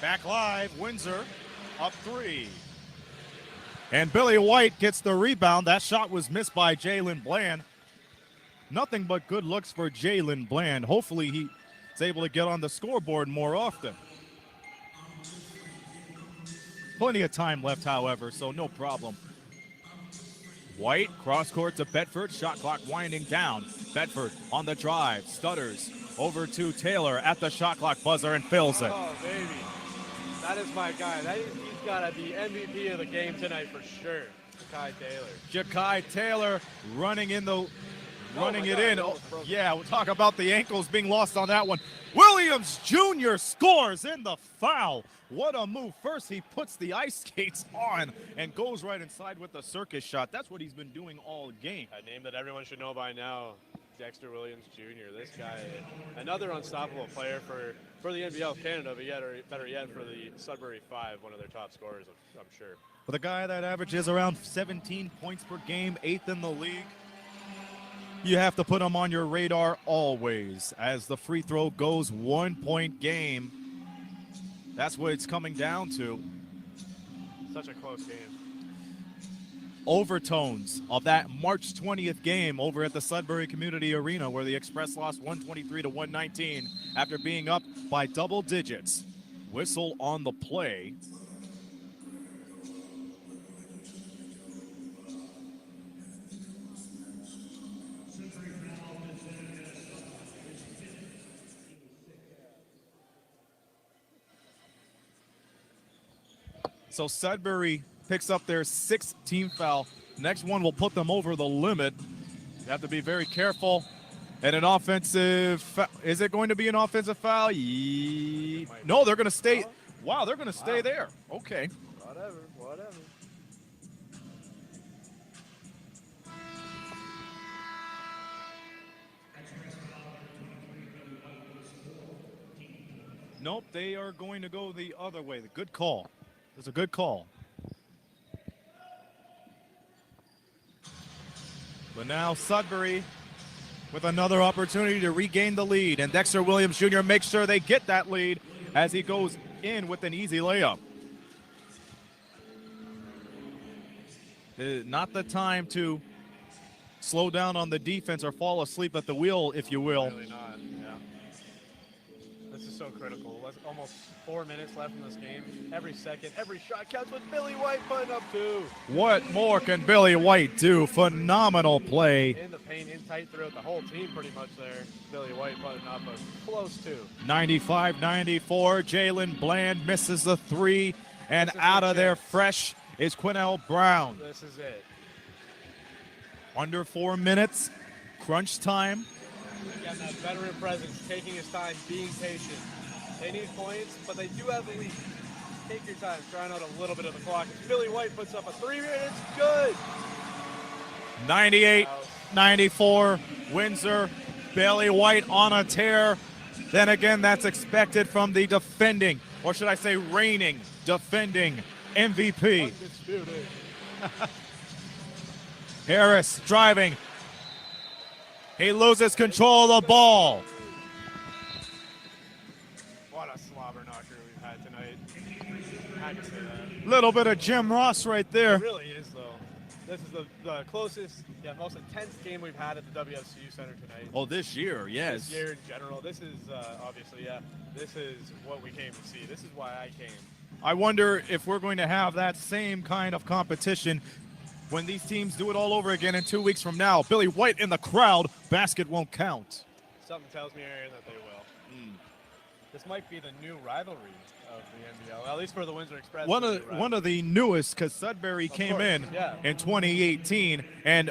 Back live, Windsor up 3. And Billy White gets the rebound. That shot was missed by Jalen Bland. Nothing but good looks for Jalen Bland. Hopefully he's able to get on the scoreboard more often. Plenty of time left, however, so no problem. White, cross court to Bedford, shot clock winding down. Bedford on the drive, stutters over to Taylor at the shot clock buzzer and fills it. Oh, baby. That is my guy. He's got to be MVP of the game tonight for sure. Jachai Taylor. Jachai Taylor running it in. Oh, yeah, we'll talk about the ankles being lost on that one. Williams Jr. scores in the foul. What a move. First, he puts the ice skates on and goes right inside with the circus shot. That's what he's been doing all game. A name that everyone should know by now, Dexter Williams Jr. This guy, another unstoppable player for the NBL of Canada, but better yet for the Sudbury 5, one of their top scorers, I'm sure. For the guy that averages around 17 points per game, 8th in the league, you have to put him on your radar always. As the free throw goes, 1-point game. That's what it's coming down to. Such a close game. overtones of that March 20th game over at the Sudbury Community Arena where the Express lost 123 to 119 after being up by double digits. Whistle on the play. So Sudbury picks up their 6th team foul. Next one will put them over the limit. You have to be very careful. And an offensive, is it going to be an offensive foul? No, they're going to stay. Wow, they're going to stay there. Okay. Whatever. Nope, they are going to go the other way. The good call. It's a good call. But now Sudbury with another opportunity to regain the lead. And Dexter Williams Jr. makes sure they get that lead as he goes in with an easy layup. Not the time to slow down on the defense or fall asleep at the wheel, if you will. Really not, yeah. This is so critical. Almost 4 minutes left in this game. Every second, every shot counts with Billy White putting up 2. What more can Billy White do? Phenomenal play. In the paint, in tight throughout the whole team pretty much there. Billy White putting up a close 2. 95-94. Jalen Bland misses the 3. And out of there fresh is Quinnell Brown. This is it. Under 4 minutes. Crunch time. Again, that veteran presence, taking his time, being patient. They need points, but they do have the lead. Take your time, trying out a little bit of the clock. Billy White puts up a 3 minutes, good. 98-94, Windsor. Billy White on a tear. Then again, that's expected from the defending, or should I say reigning, defending MVP. Undisputed. Harris driving. He loses control of the ball. What a slobber knocker we've had tonight. I had to say that. Little bit of Jim Ross right there. It really is, though. This is the closest, most intense game we've had at the WSCU Center tonight. Oh, this year, yes. This year in general. This is, obviously, this is what we came to see. This is why I came. I wonder if we're going to have that same kind of competition when these teams do it all over again in 2 weeks from now. Billy White in the crowd. Basket won't count. Something tells me, Aaron, that they will. This might be the new rivalry of the NBL, at least for the Windsor Express. One of the newest, because Sudbury came in 2018, and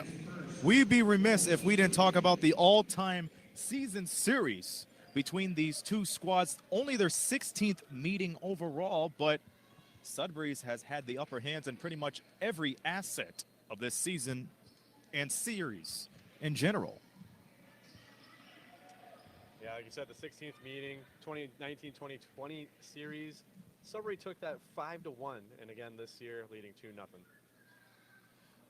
we'd be remiss if we didn't talk about the all-time season series between these two squads. Only their 16th meeting overall, but Sudbury's has had the upper hands in pretty much every asset of this season and series in general. Yeah, like you said, the 16th meeting, 2019-2020 series. Sudbury took that 5-1, and again this year leading 2-0.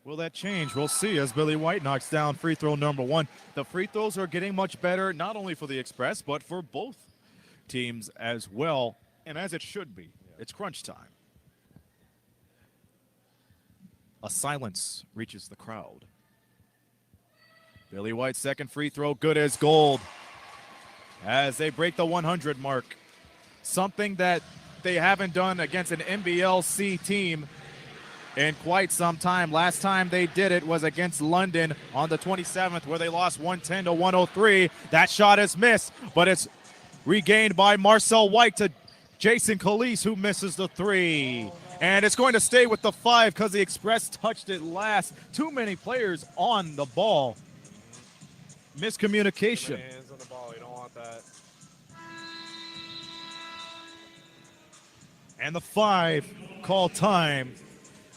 Will that change? We'll see as Billy White knocks down free throw number 1. The free throws are getting much better, not only for the Express, but for both teams as well, and as it should be. It's crunch time. A silence reaches the crowd. Billy White's second free throw, good as gold, as they break the 100 mark. Something that they haven't done against an NBLC team in quite some time. Last time they did it was against London on the 27th, where they lost 110 to 103. That shot is missed, but it's regained by Marcel White to Jason Calise, who misses the 3. And it's going to stay with the 5 because the Express touched it last. Too many players on the ball. Miscommunication. Too many hands on the ball. You don't want that. And the 5 call time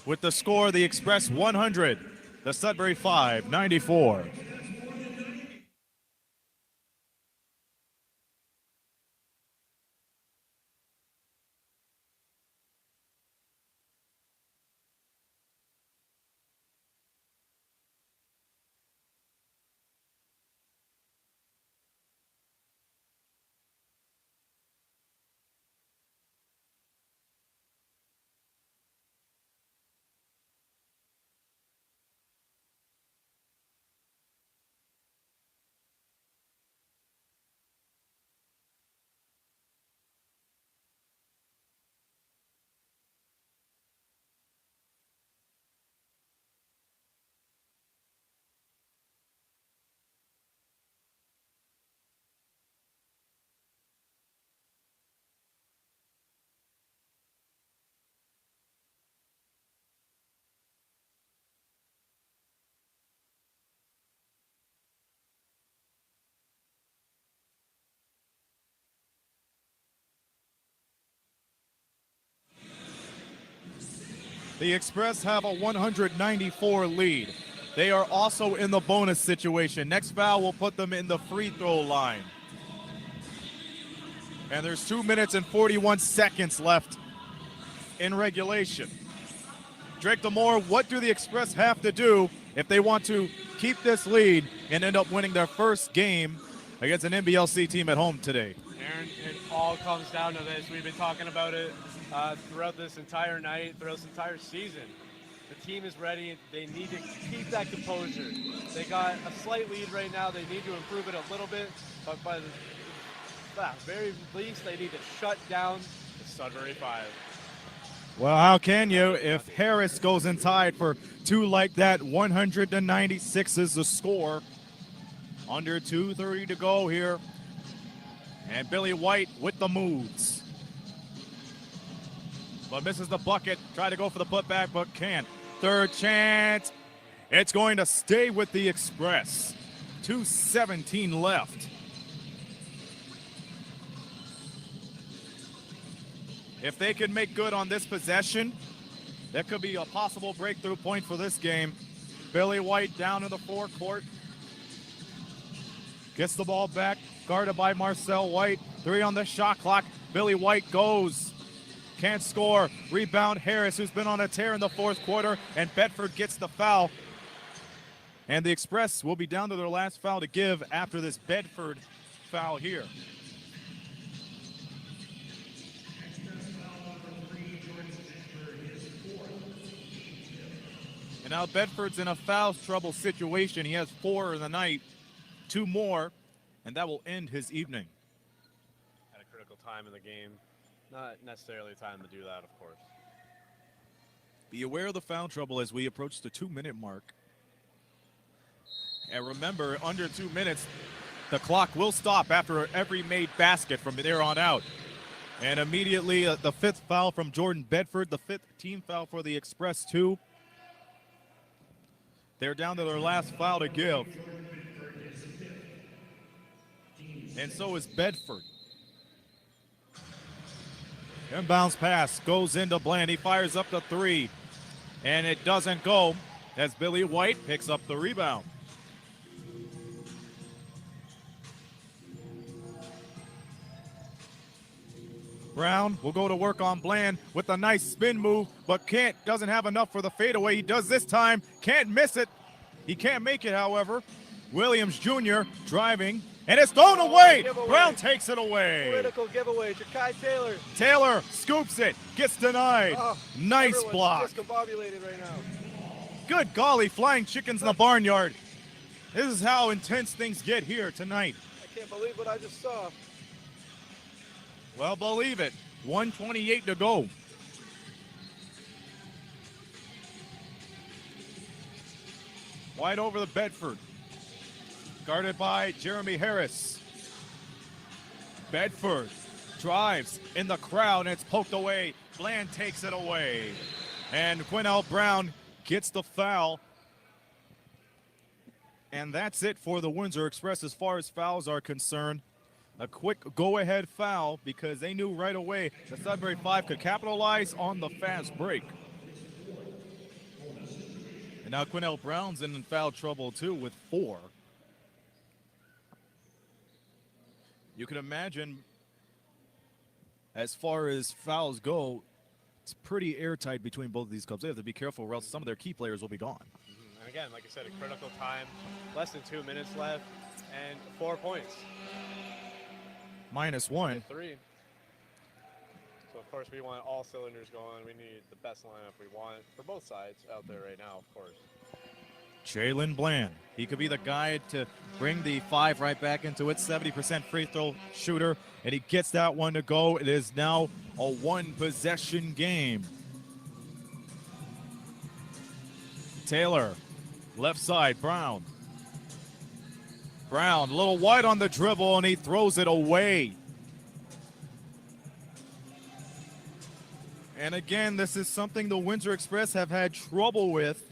with the score, the Express 100, the Sudbury 5, 94. The Express have a 194 lead. They are also in the bonus situation. Next foul will put them in the free throw line. And there's 2 minutes and 41 seconds left in regulation. Drake Demore, what do the Express have to do if they want to keep this lead and end up winning their first game against an NBLC team at home today? Aaron, it all comes down to this. We've been talking about it throughout this entire night, throughout this entire season. The team is ready. They need to keep that composure. They got a slight lead right now. They need to improve it a little bit, but by the very least, they need to shut down the Sudbury Five. Well, how can you if Harris goes in tied for two like that? 196 is the score. Under 2:30 to go here. And Billy White with the moves. But misses the bucket. Try to go for the putback, but can't. Third chance. It's going to stay with the Express. 2:17 left. If they can make good on this possession, that could be a possible breakthrough point for this game. Billy White down in the forecourt. Gets the ball back, guarded by Marcel White. 3 on the shot clock. Billy White goes. Can't score. Rebound Harris, who's been on a tear in the fourth quarter, and Bedford gets the foul. And the Express will be down to their last foul to give after this Bedford foul here. And now Bedford's in a foul trouble situation. He has 4 in the night, 2 more, and that will end his evening. At a critical time in the game. Not necessarily time to do that, of course. Be aware of the foul trouble as we approach the 2-minute mark. And remember, under 2 minutes, the clock will stop after every made basket from there on out. And immediately the 5th foul from Jordan Bedford, the 5th team foul for the Express too. They're down to their last foul to give. And so is Bedford. Inbounds pass goes into Bland. He fires up the 3. And it doesn't go as Billy White picks up the rebound. Brown will go to work on Bland with a nice spin move, but doesn't have enough for the fadeaway. He does this time, can't miss it. He can't make it, however. Williams Jr. driving, and it's thrown away. Brown takes it away. Critical giveaway. Jachai Taylor. Taylor scoops it, gets denied. Nice block. Discombobulated right now. Good golly, flying chickens in the barnyard. This is how intense things get here tonight. I can't believe what I just saw. Well, believe it. 1:28 to go. Wide over the Bedford. Guarded by Jeremy Harris. Bedford drives in the crowd, and it's poked away. Bland takes it away. And Quinnell Brown gets the foul. And that's it for the Windsor Express as far as fouls are concerned. A quick go-ahead foul because they knew right away the Sudbury Five could capitalize on the fast break. And now Quinnell Brown's in foul trouble too with 4. You can imagine as far as fouls go, it's pretty airtight between both of these clubs. They have to be careful or else some of their key players will be gone. And again, like I said, a critical time, less than 2 minutes left, and 4 points. -1. 3. So, of course, we want all cylinders going. We need the best lineup we want for both sides out there right now, of course. Jalen Bland. He could be the guy to bring the 5 right back into it. 70% free throw shooter, and he gets that one to go. It is now a 1-possession game. Taylor, left side, Brown. Brown, a little wide on the dribble, and he throws it away. And again, this is something the Windsor Express have had trouble with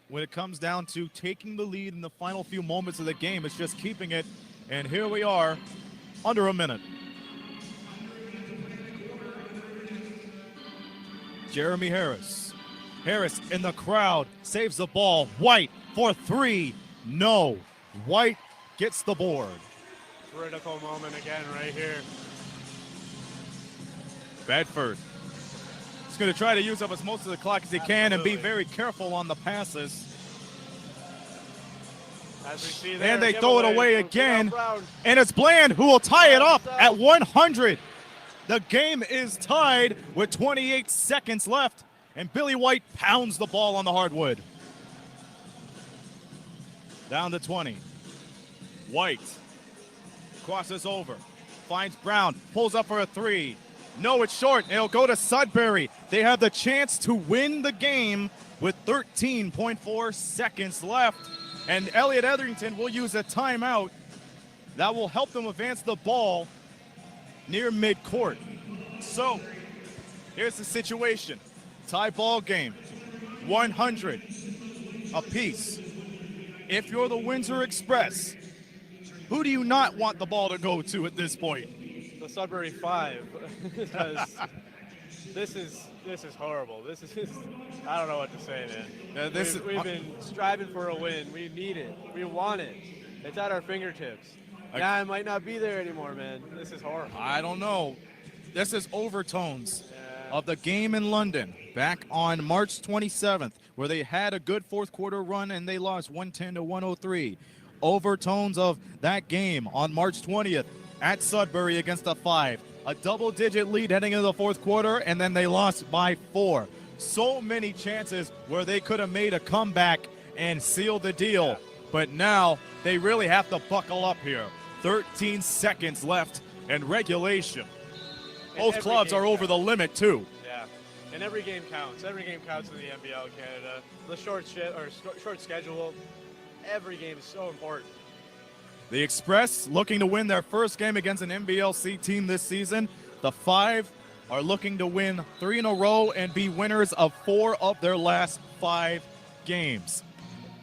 when it comes down to taking the lead in the final few moments of the game. It's just keeping it, and here we are, under a minute. Jeremy Harris. Harris in the crowd, saves the ball. White for three. No. White gets the board. Critical moment again right here. Bedford is going to try to use up as most of the clock as he can and be very careful on the passes. As we see there, And they throw it away from again. Brown. And it's Bland who will tie it up at 100. The game is tied with 28 seconds left. And Billy White pounds the ball on the hardwood. Down to 20. White crosses over. Finds Brown. Pulls up for a three. No, it's short. It'll go to Sudbury. They have the chance to win the game with 13.4 seconds left. And Elliot Etherington will use a timeout. That will help them advance the ball near midcourt. So, here's the situation. Tie ball game, 100 apiece. If you're the Windsor Express, who do you not want the ball to go to at this point? The Sudbury 5, because this is horrible. This is I don't know what to say, man. We've been striving for a win. We need it. We want it. It's at our fingertips. Now it might not be there anymore, man. This is horrible. I don't know. This is overtones of the game in London back on March 27th, where they had a good fourth quarter run and they lost 110 to 103. Overtones of that game on March 20th at Sudbury against the 5. A double-digit lead heading into the fourth quarter, and then they lost by 4. So many chances where they could have made a comeback and sealed the deal. But now they really have to buckle up here. 13 seconds left in regulation. Both clubs are over the limit, too. Yeah, and every game counts. Every game counts in the NBL Canada. The short schedule, every game is so important. The Express looking to win their first game against an NBLC team this season. The 5 are looking to win 3 in a row and be winners of 4 of their last 5 games.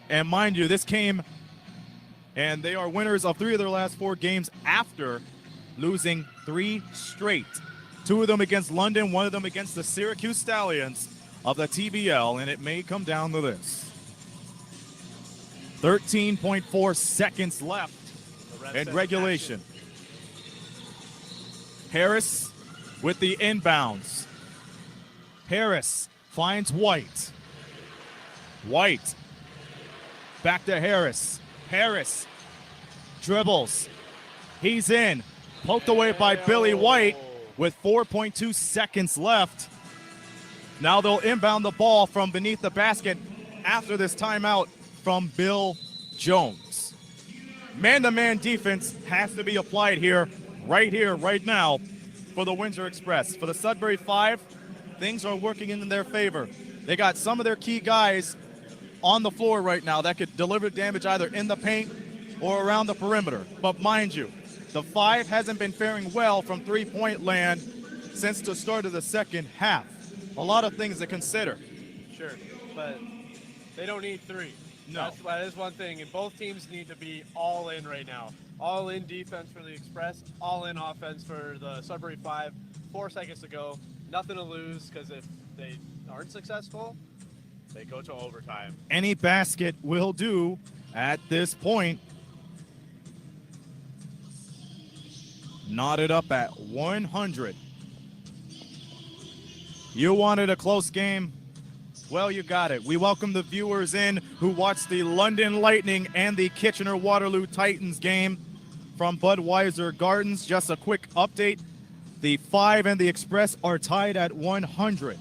And mind you, this came, and they are winners of 3 of their last 4 games after losing 3 straight. 2 of them against London, 1 of them against the Syracuse Stallions of the TBL, and it may come down to this. 13.4 seconds left in regulation. Harris with the inbounds. Harris finds White. White back to Harris. Harris dribbles. He's in. Poked away by Billy White with 4.2 seconds left. Now they'll inbound the ball from beneath the basket after this timeout from Bill Jones. Man-to-man defense has to be applied here, right now, for the Windsor Express. For the Sudbury 5, things are working in their favor. They got some of their key guys on the floor right now that could deliver damage either in the paint or around the perimeter. But mind you, the 5 hasn't been faring well from three-point land since the start of the second half. A lot of things to consider. Sure, but they don't need 3. No. That is one thing, and both teams need to be all in right now. All in defense for the Express, all in offense for the Sudbury 5. 4 seconds to go, nothing to lose, because if they aren't successful, they go to overtime. Any basket will do at this point. Knotted up at 100. You wanted a close game? Well, you got it. We welcome the viewers in who watched the London Lightning and the Kitchener-Waterloo Titans game from Budweiser Gardens. Just a quick update. The 5 and the Express are tied at 100.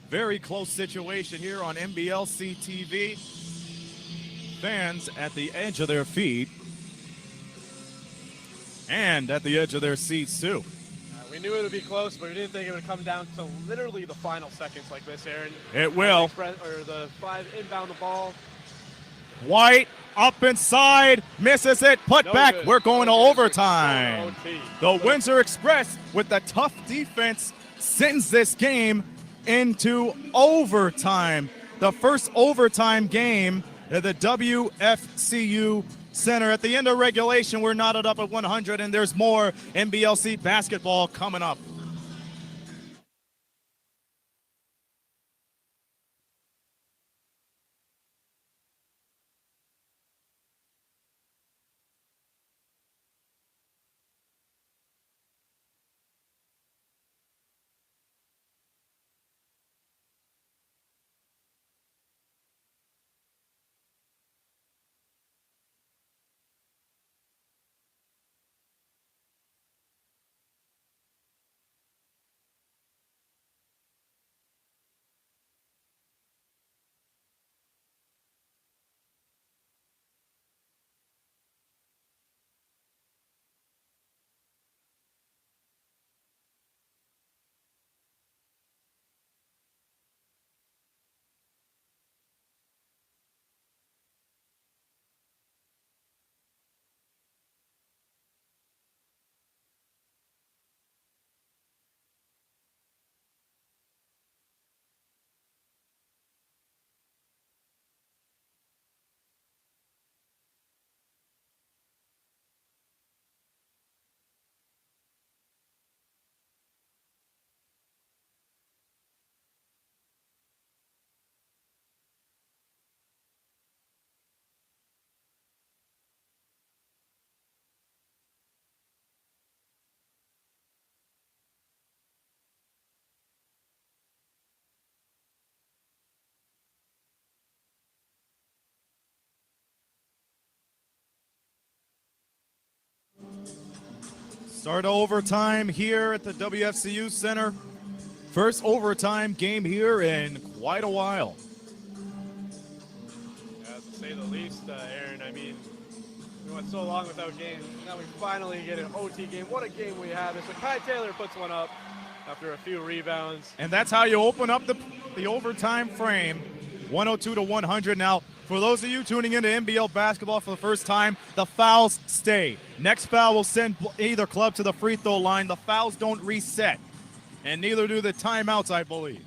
Very close situation here on NBLC TV. Fans at the edge of their feet and at the edge of their seats too. We knew it would be close, but we didn't think it would come down to literally the final seconds like this, Aaron. It will. The 5 inbound the ball. White up inside, misses it, put back. Good. We're going to overtime. OT. The Windsor Express with the tough defense sends this game into overtime. The first overtime game of the WFCU Center. At the end of regulation, we're knotted up at 100, and there's more NBLC basketball coming up. Start overtime here at the WFCU Center. First overtime game here in quite a while. Yeah, to say the least, Aaron. I mean, we went so long without games. Now we finally get an OT game. What a game we have. Jachai Taylor puts one up after a few rebounds. And that's how you open up the overtime frame, 102 to 100. Now, for those of you tuning into NBL basketball for the first time, the fouls stay. Next foul will send either club to the free throw line. The fouls don't reset, and neither do the timeouts, I believe.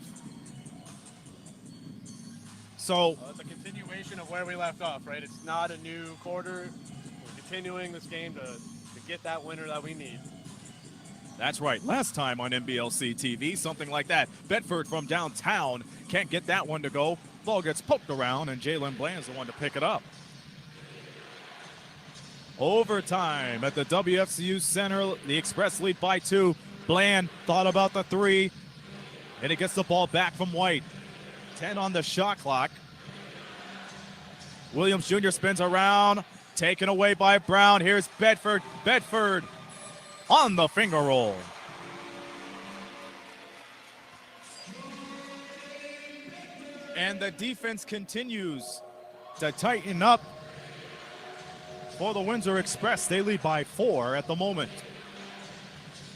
So It's a continuation of where we left off, right? It's not a new quarter. We're continuing this game to get that winner that we need. that's right. Last time on NBLC TV, something like that. Bedford from downtown can't get that one to go. Ball gets poked around, and Jalen Bland's the one to pick it up. Overtime at the WFCU Center. The Express lead by 2. Bland thought about the 3, and he gets the ball back from White. 10 on the shot clock. Williams Jr. spins around, taken away by Brown. Here's Bedford. Bedford on the finger roll. And the defense continues to tighten up for the Windsor Express. They lead by 4 at the moment.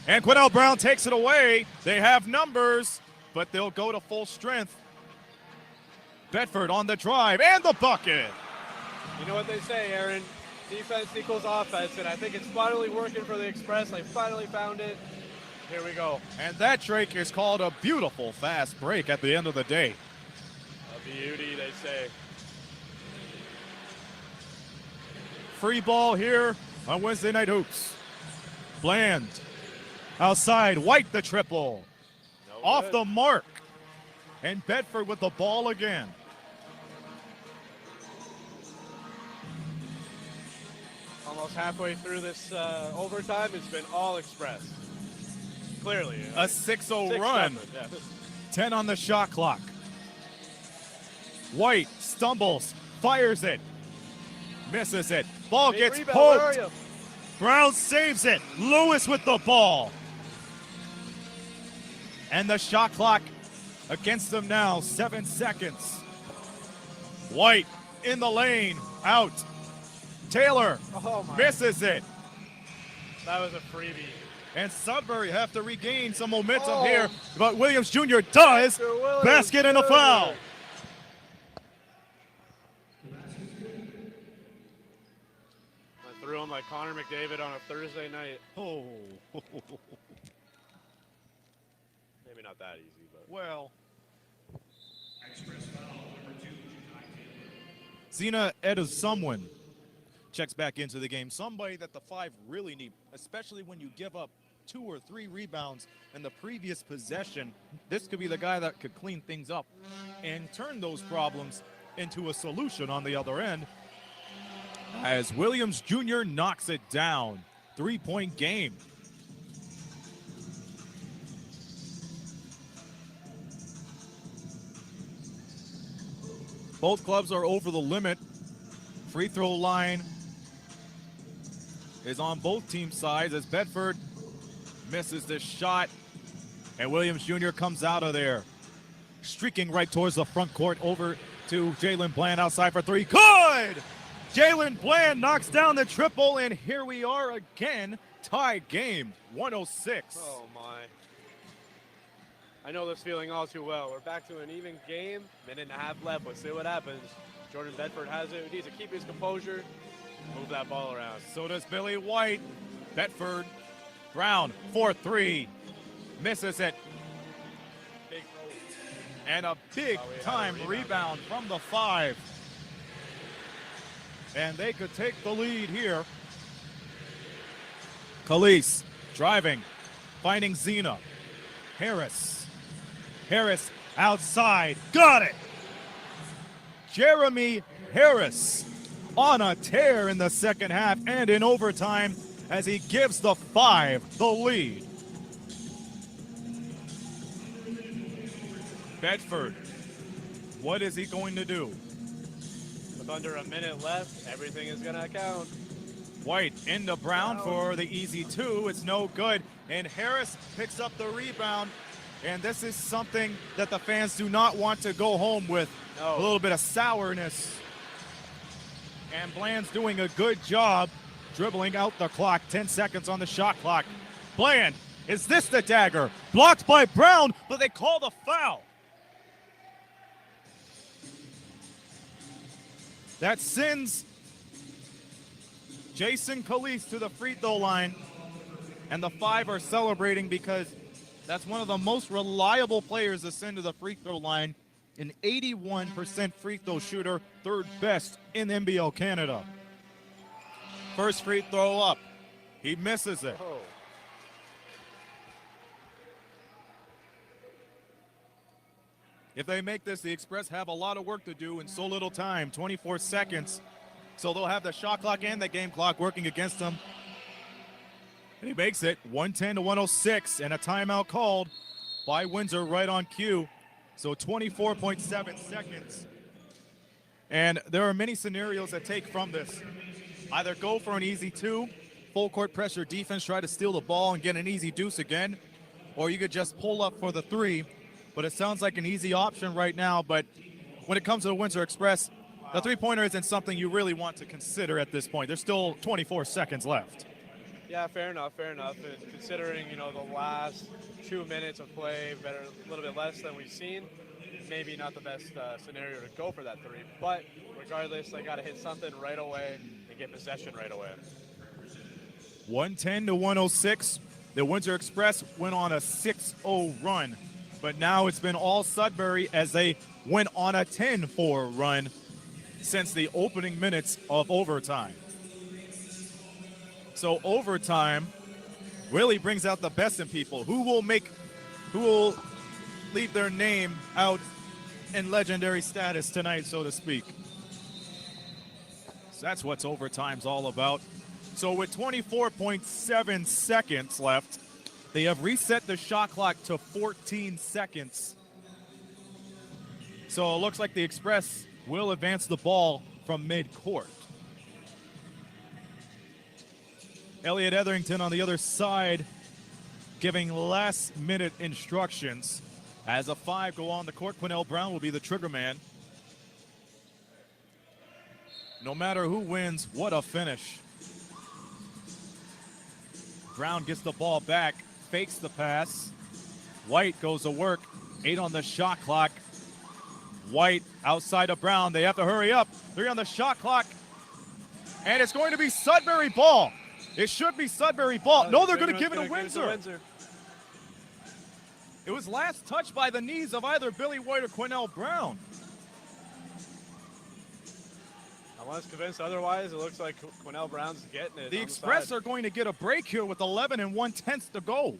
And Quinnell Brown takes it away. They have numbers, but they'll go to full strength. Bedford on the drive and the bucket. You know what they say, Aaron? Defense equals offense, and I think it's finally working for the Express. They finally found it. Here we go. And that, Drake, is called a beautiful fast break at the end of the day. Beauty, they say. Free ball here on Wednesday Night Hoops. Bland outside. White the triple. No Off good. the mark. And Bedford with the ball again. Almost halfway through this overtime, it's been all Express. Clearly. A 6-0 run. 6-0, yeah. 10 on the shot clock. White stumbles, fires it, misses it. Ball Big gets rebound, where are poked. you? Brown saves it. Lewis with the ball. And the shot clock against them now, 7 seconds. White in the lane, out. Taylor Oh my. misses it. That was a freebie. And Sudbury have to regain some momentum Oh. here, but Williams Jr. does. Mr. Williams Basket and a Jr. foul. I threw him like Connor McDavid on a Thursday night. Oh, Maybe not that easy, but. well. Zena Edazumwin checks back into the game. Somebody that the Five really need, especially when you give up 2 or 3 rebounds in the previous possession. This could be the guy that could clean things up and turn those problems into a solution on the other end. As Williams Jr. knocks it down. 3-point game. Both clubs are over the limit. Free throw line is on both team sides as Bedford misses this shot, and Williams Jr. comes out of there. Streaking right towards the front court over to Jalen Bland outside for 3. Good! Jalen Bland knocks down the triple, and here we are again. Tie game, 106. Oh, my. I know this feeling all too well. We're back to an even game. Minute and a half left. Let's see what happens. Jordan Bedford has it. He needs to keep his composure, move that ball around. So does Billy White. Bedford. Brown, 4-3. Misses it. Big roll. And a big-time rebound from the Five. And they could take the lead here. Khalees driving, finding Zena. Harris outside, got it! Jeremy Harris on a tear in the second half and in overtime as he gives the Five the lead. Bedford, what is he going to do? With under a minute left, everything is going to count. White into Brown for the easy 2. It's no good. And Harris picks up the rebound. And this is something that the fans do not want to go home with. No. A little bit of sourness. And Bland's doing a good job dribbling out the clock. 10 seconds on the shot clock. Bland, is this the dagger? Blocked by Brown, but they call the foul. That sends Jason Khalees to the free throw line, and the Five are celebrating because that's one of the most reliable players to send to the free throw line. An 81% free throw shooter, 3rd best in NBL Canada. First free throw up. He misses it. Oh. If they make this, the Express have a lot of work to do in so little time, 24 seconds. So they'll have the shot clock and the game clock working against them. And he makes it 110 to 106, and a timeout called by Windsor right on cue. So 24.7 seconds. And there are many scenarios that take from this. Either go for an easy 2, full court pressure defense, try to steal the ball and get an easy deuce again, or you could just pull up for the 3. But it sounds like an easy option right now. But when it comes to the Windsor Express, the 3-pointer isn't something you really want to consider at this point. There's still 24 seconds left. Yeah, fair enough, fair enough. And considering, the last 2 minutes of play, a little bit less than we've seen, maybe not the best scenario to go for that 3. But regardless, they got to hit something right away and get possession right away. 110 to 106. The Windsor Express went on a 6-0 run. But now it's been all Sudbury as they went on a 10-4 run since the opening minutes of overtime. So overtime really brings out the best in people. Who will leave their name out in legendary status tonight, so to speak. So that's what overtime's all about. So with 24.7 seconds left, they have reset the shot clock to 14 seconds. So it looks like the Express will advance the ball from midcourt. Elliot Etherington on the other side giving last-minute instructions. As a 5 go on the court, Quinnell Brown will be the trigger man. No matter who wins, what a finish. Brown gets the ball back, fakes the pass. White goes to work, 8 on the shot clock. White outside of Brown. They have to hurry up. 3 on the shot clock. And it's going to be Sudbury ball. It should be Sudbury ball. No, they're going to give it to Windsor. It was last touched by the knees of either Billy White or Quinnell Brown. I Unless convinced otherwise, it looks like Quinnell Brown's getting it. The Express are going to get a break here with 11 1/10 to go.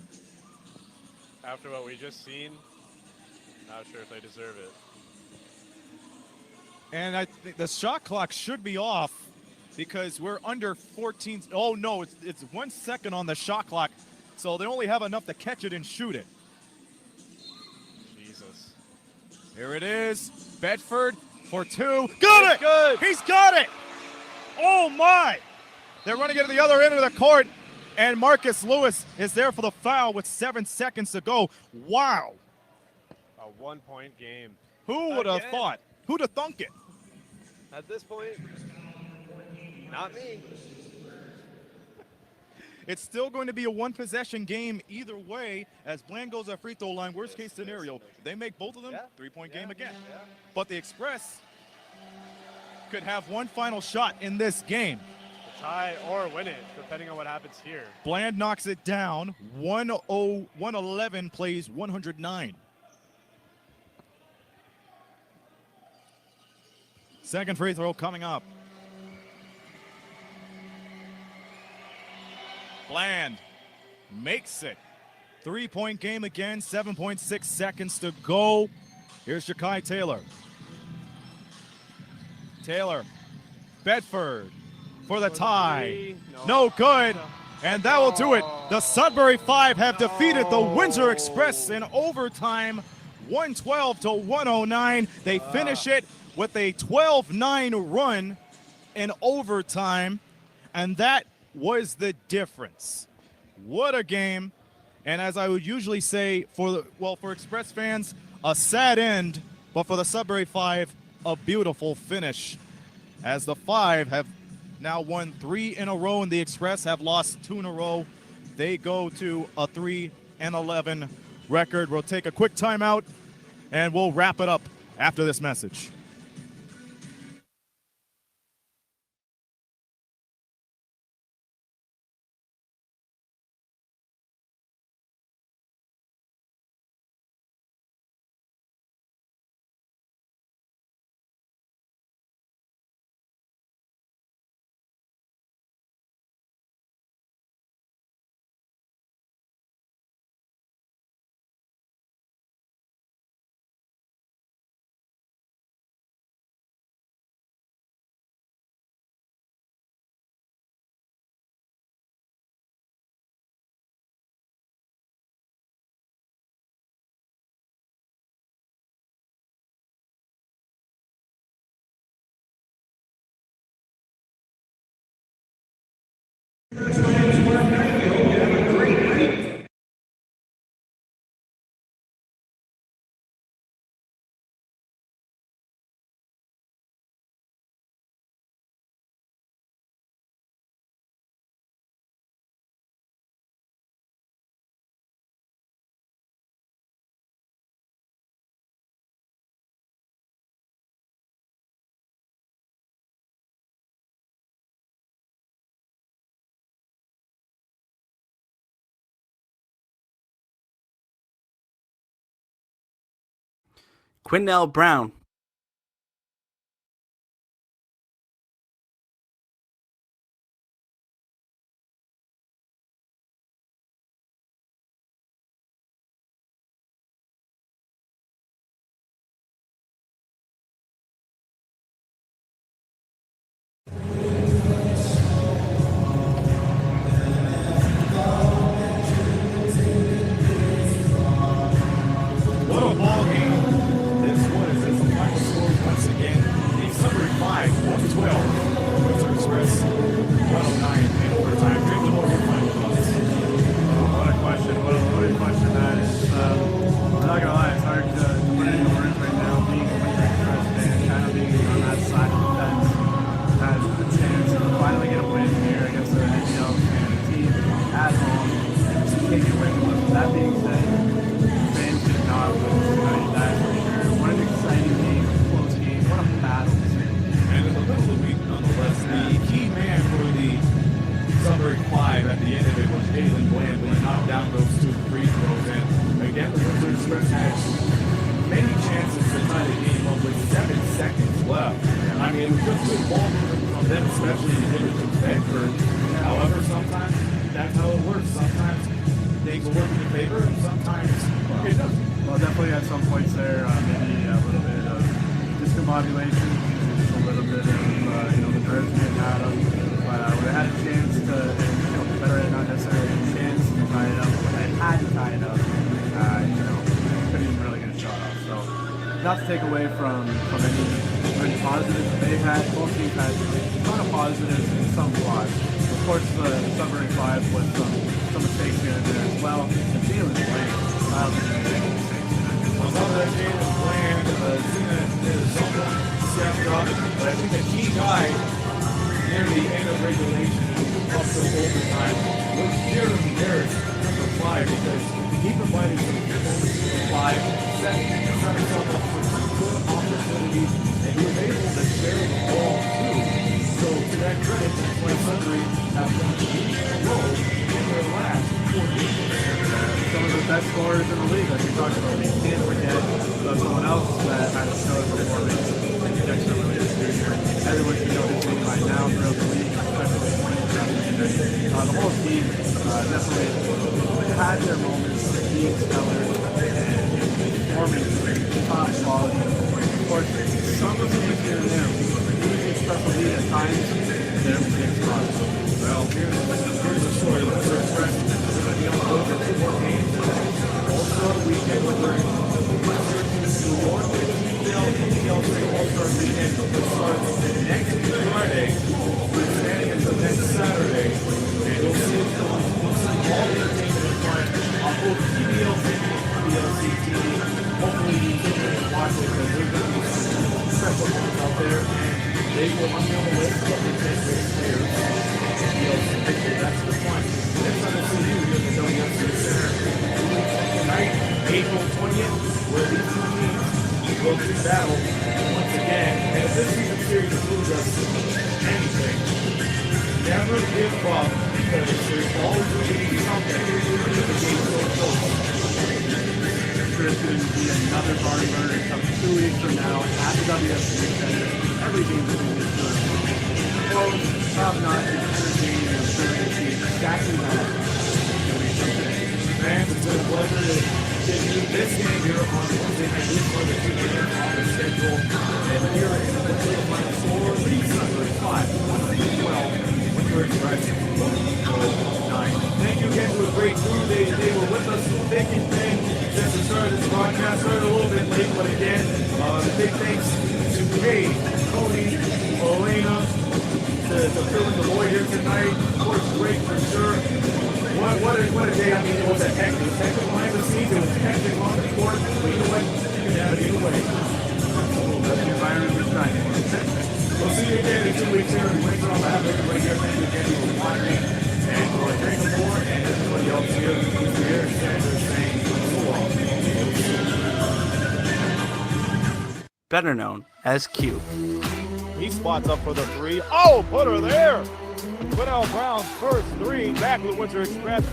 After what we just seen, not sure if they deserve it. And I think the shot clock should be off because we're under 14. Oh, no, it's 1 second on the shot clock. So they only have enough to catch it and shoot it. Jesus. Here it is. Bedford for 2. Got it! Good. He's got it! Oh, my! They're running it to the other end of the court. And Marcus Lewis is there for the foul with 7 seconds to go. Wow. A 1-point game. Who would have Again. thought? Who'd have thunk it? At this point, not me. It's still going to be a one-possession game either way as Bland goes at free throw line. Worst case scenario, they make both of them, Yeah. three-point game again. Yeah. But the Express could have one final shot in this game. Tie or win it, depending on what happens here. Bland knocks it down. 111 plays 109. Second free throw coming up. Bland makes it. 3-point game again, 7.6 seconds to go. Here's Jachai Taylor. Taylor, Bedford for the tie. No good. And that will do it. The Sudbury 5 have defeated the Windsor Express in overtime, 112 to 109. They finish it with a 12-9 run in overtime, and that was the difference. What a game. And as I would usually say, for Express fans, a sad end, but for the Sudbury 5, a beautiful finish. As the 5 have now won 3 in a row, and the Express have lost 2 in a row. They go to a 3-11 record. We'll take a quick timeout, and we'll wrap it up after this message. Quinnell Brown. What a ball game this was as the final score once again. The Sudbury 5, 112. Windsor Express 109 in overtime. Great to know your final thoughts. What a question. What a question that is. I'm not going to lie, it's hard to put it into words right now. Being a Windsor Express fan, kind of being on that side of the fence, has the chance to finally get a win here against the NGL team at home. Just take it away from us. That being said, fans did not lose tonight, that's for sure. What an exciting game, close game, what a battle this is. And in the middle of the week, nonetheless, the key man for the Sudbury 5 at the end of it was Jalen Bland, who knocked down those 2 free throws. And again, the Windsor Express had many chances to tie the game up with 7 seconds left. I mean, it was just good ball movement them especially to hit it to Bedford. However, sometimes that's how it works. Sometimes things will work in your favor, and sometimes it doesn't. Well, definitely at some points there, maybe a little bit of discombobulation, just a little bit of, the nerves getting out of them. But we had a chance to, and better had not necessarily had a chance to tie it up, but I had to tie it up. Couldn't even really get a shot off. So, not to take away from any positives that they've had. Both teams had a ton of positives and some flaws. Of course, the Sudbury 5 with some mistakes here and there as well. And Jalen playing. I don't think there's any mistakes. Some of that game is planned, somewhat step up, but I think the key guy near the end of regulation up to overtime was Jeremy Harris, number 5, because he provided some good moments for 5, set himself up for some good opportunities, and he was able to share the ball too. So to that credit, West Sudbury have done a role in their last 4 games. Some of the best scorers in the league, like we talked about. We can't forget someone else that had a stellar performance. Dexter Williams Jr. Everyone should know his name by now throughout the league, especially the whole team definitely had their moments being stellar and performing top quality. Of course, some mistakes here and there. Using special lead at times, their mistakes cost. Well, here's the story. Let's express the over 2 more games. Also, weekend with New York, the All-Star weekend starts next Friday. We're standing until next Saturday, and you'll see all the entertainment in front on both TBLC and TBLC TV. Hopefully, you can watch it because there's going to be some special ones out there, and they will unveil the list of the 10 greatest players. That's the point. Next time I see you, you're in the WFC Center. Tonight, April 20th, where these two teams will do battle once again. And if this season series includes us anything, never give up because there's always going to be something if the game's so close. There's going to be another barn burner come 2 weeks from now at the WFC Center. Every game is going to be good. Close, top-notch, entertaining, and sure to see exactly that. Fans, it's been a pleasure to give you this game here on Wednesday night. These are the 2 games on the schedule. And here in the final score, Leeds Sudbury 5, 1-12, Windsor Express 1-9. Thank you again to a great crew. They were with us thick and thin since the start of this broadcast. Started a little bit late, but again, big thanks to Kay, Cody, Elena, to fill in the void here tonight. Of course, great for sure. What a day. I mean, it was a hectic behind the scenes. It was hectic on the court. But you know what? You can have it either way. That's the environment we're trying for. We'll see you again in 2 weeks here in Windsor. On behalf of everybody here, thank you again for watching. And for Daniel Moore and everybody else here, who's here, Sanders saying so long. Better known as Q. He spots up for the 3. Oh, put her there. Quinnell Brown's first 3 back with Windsor Express.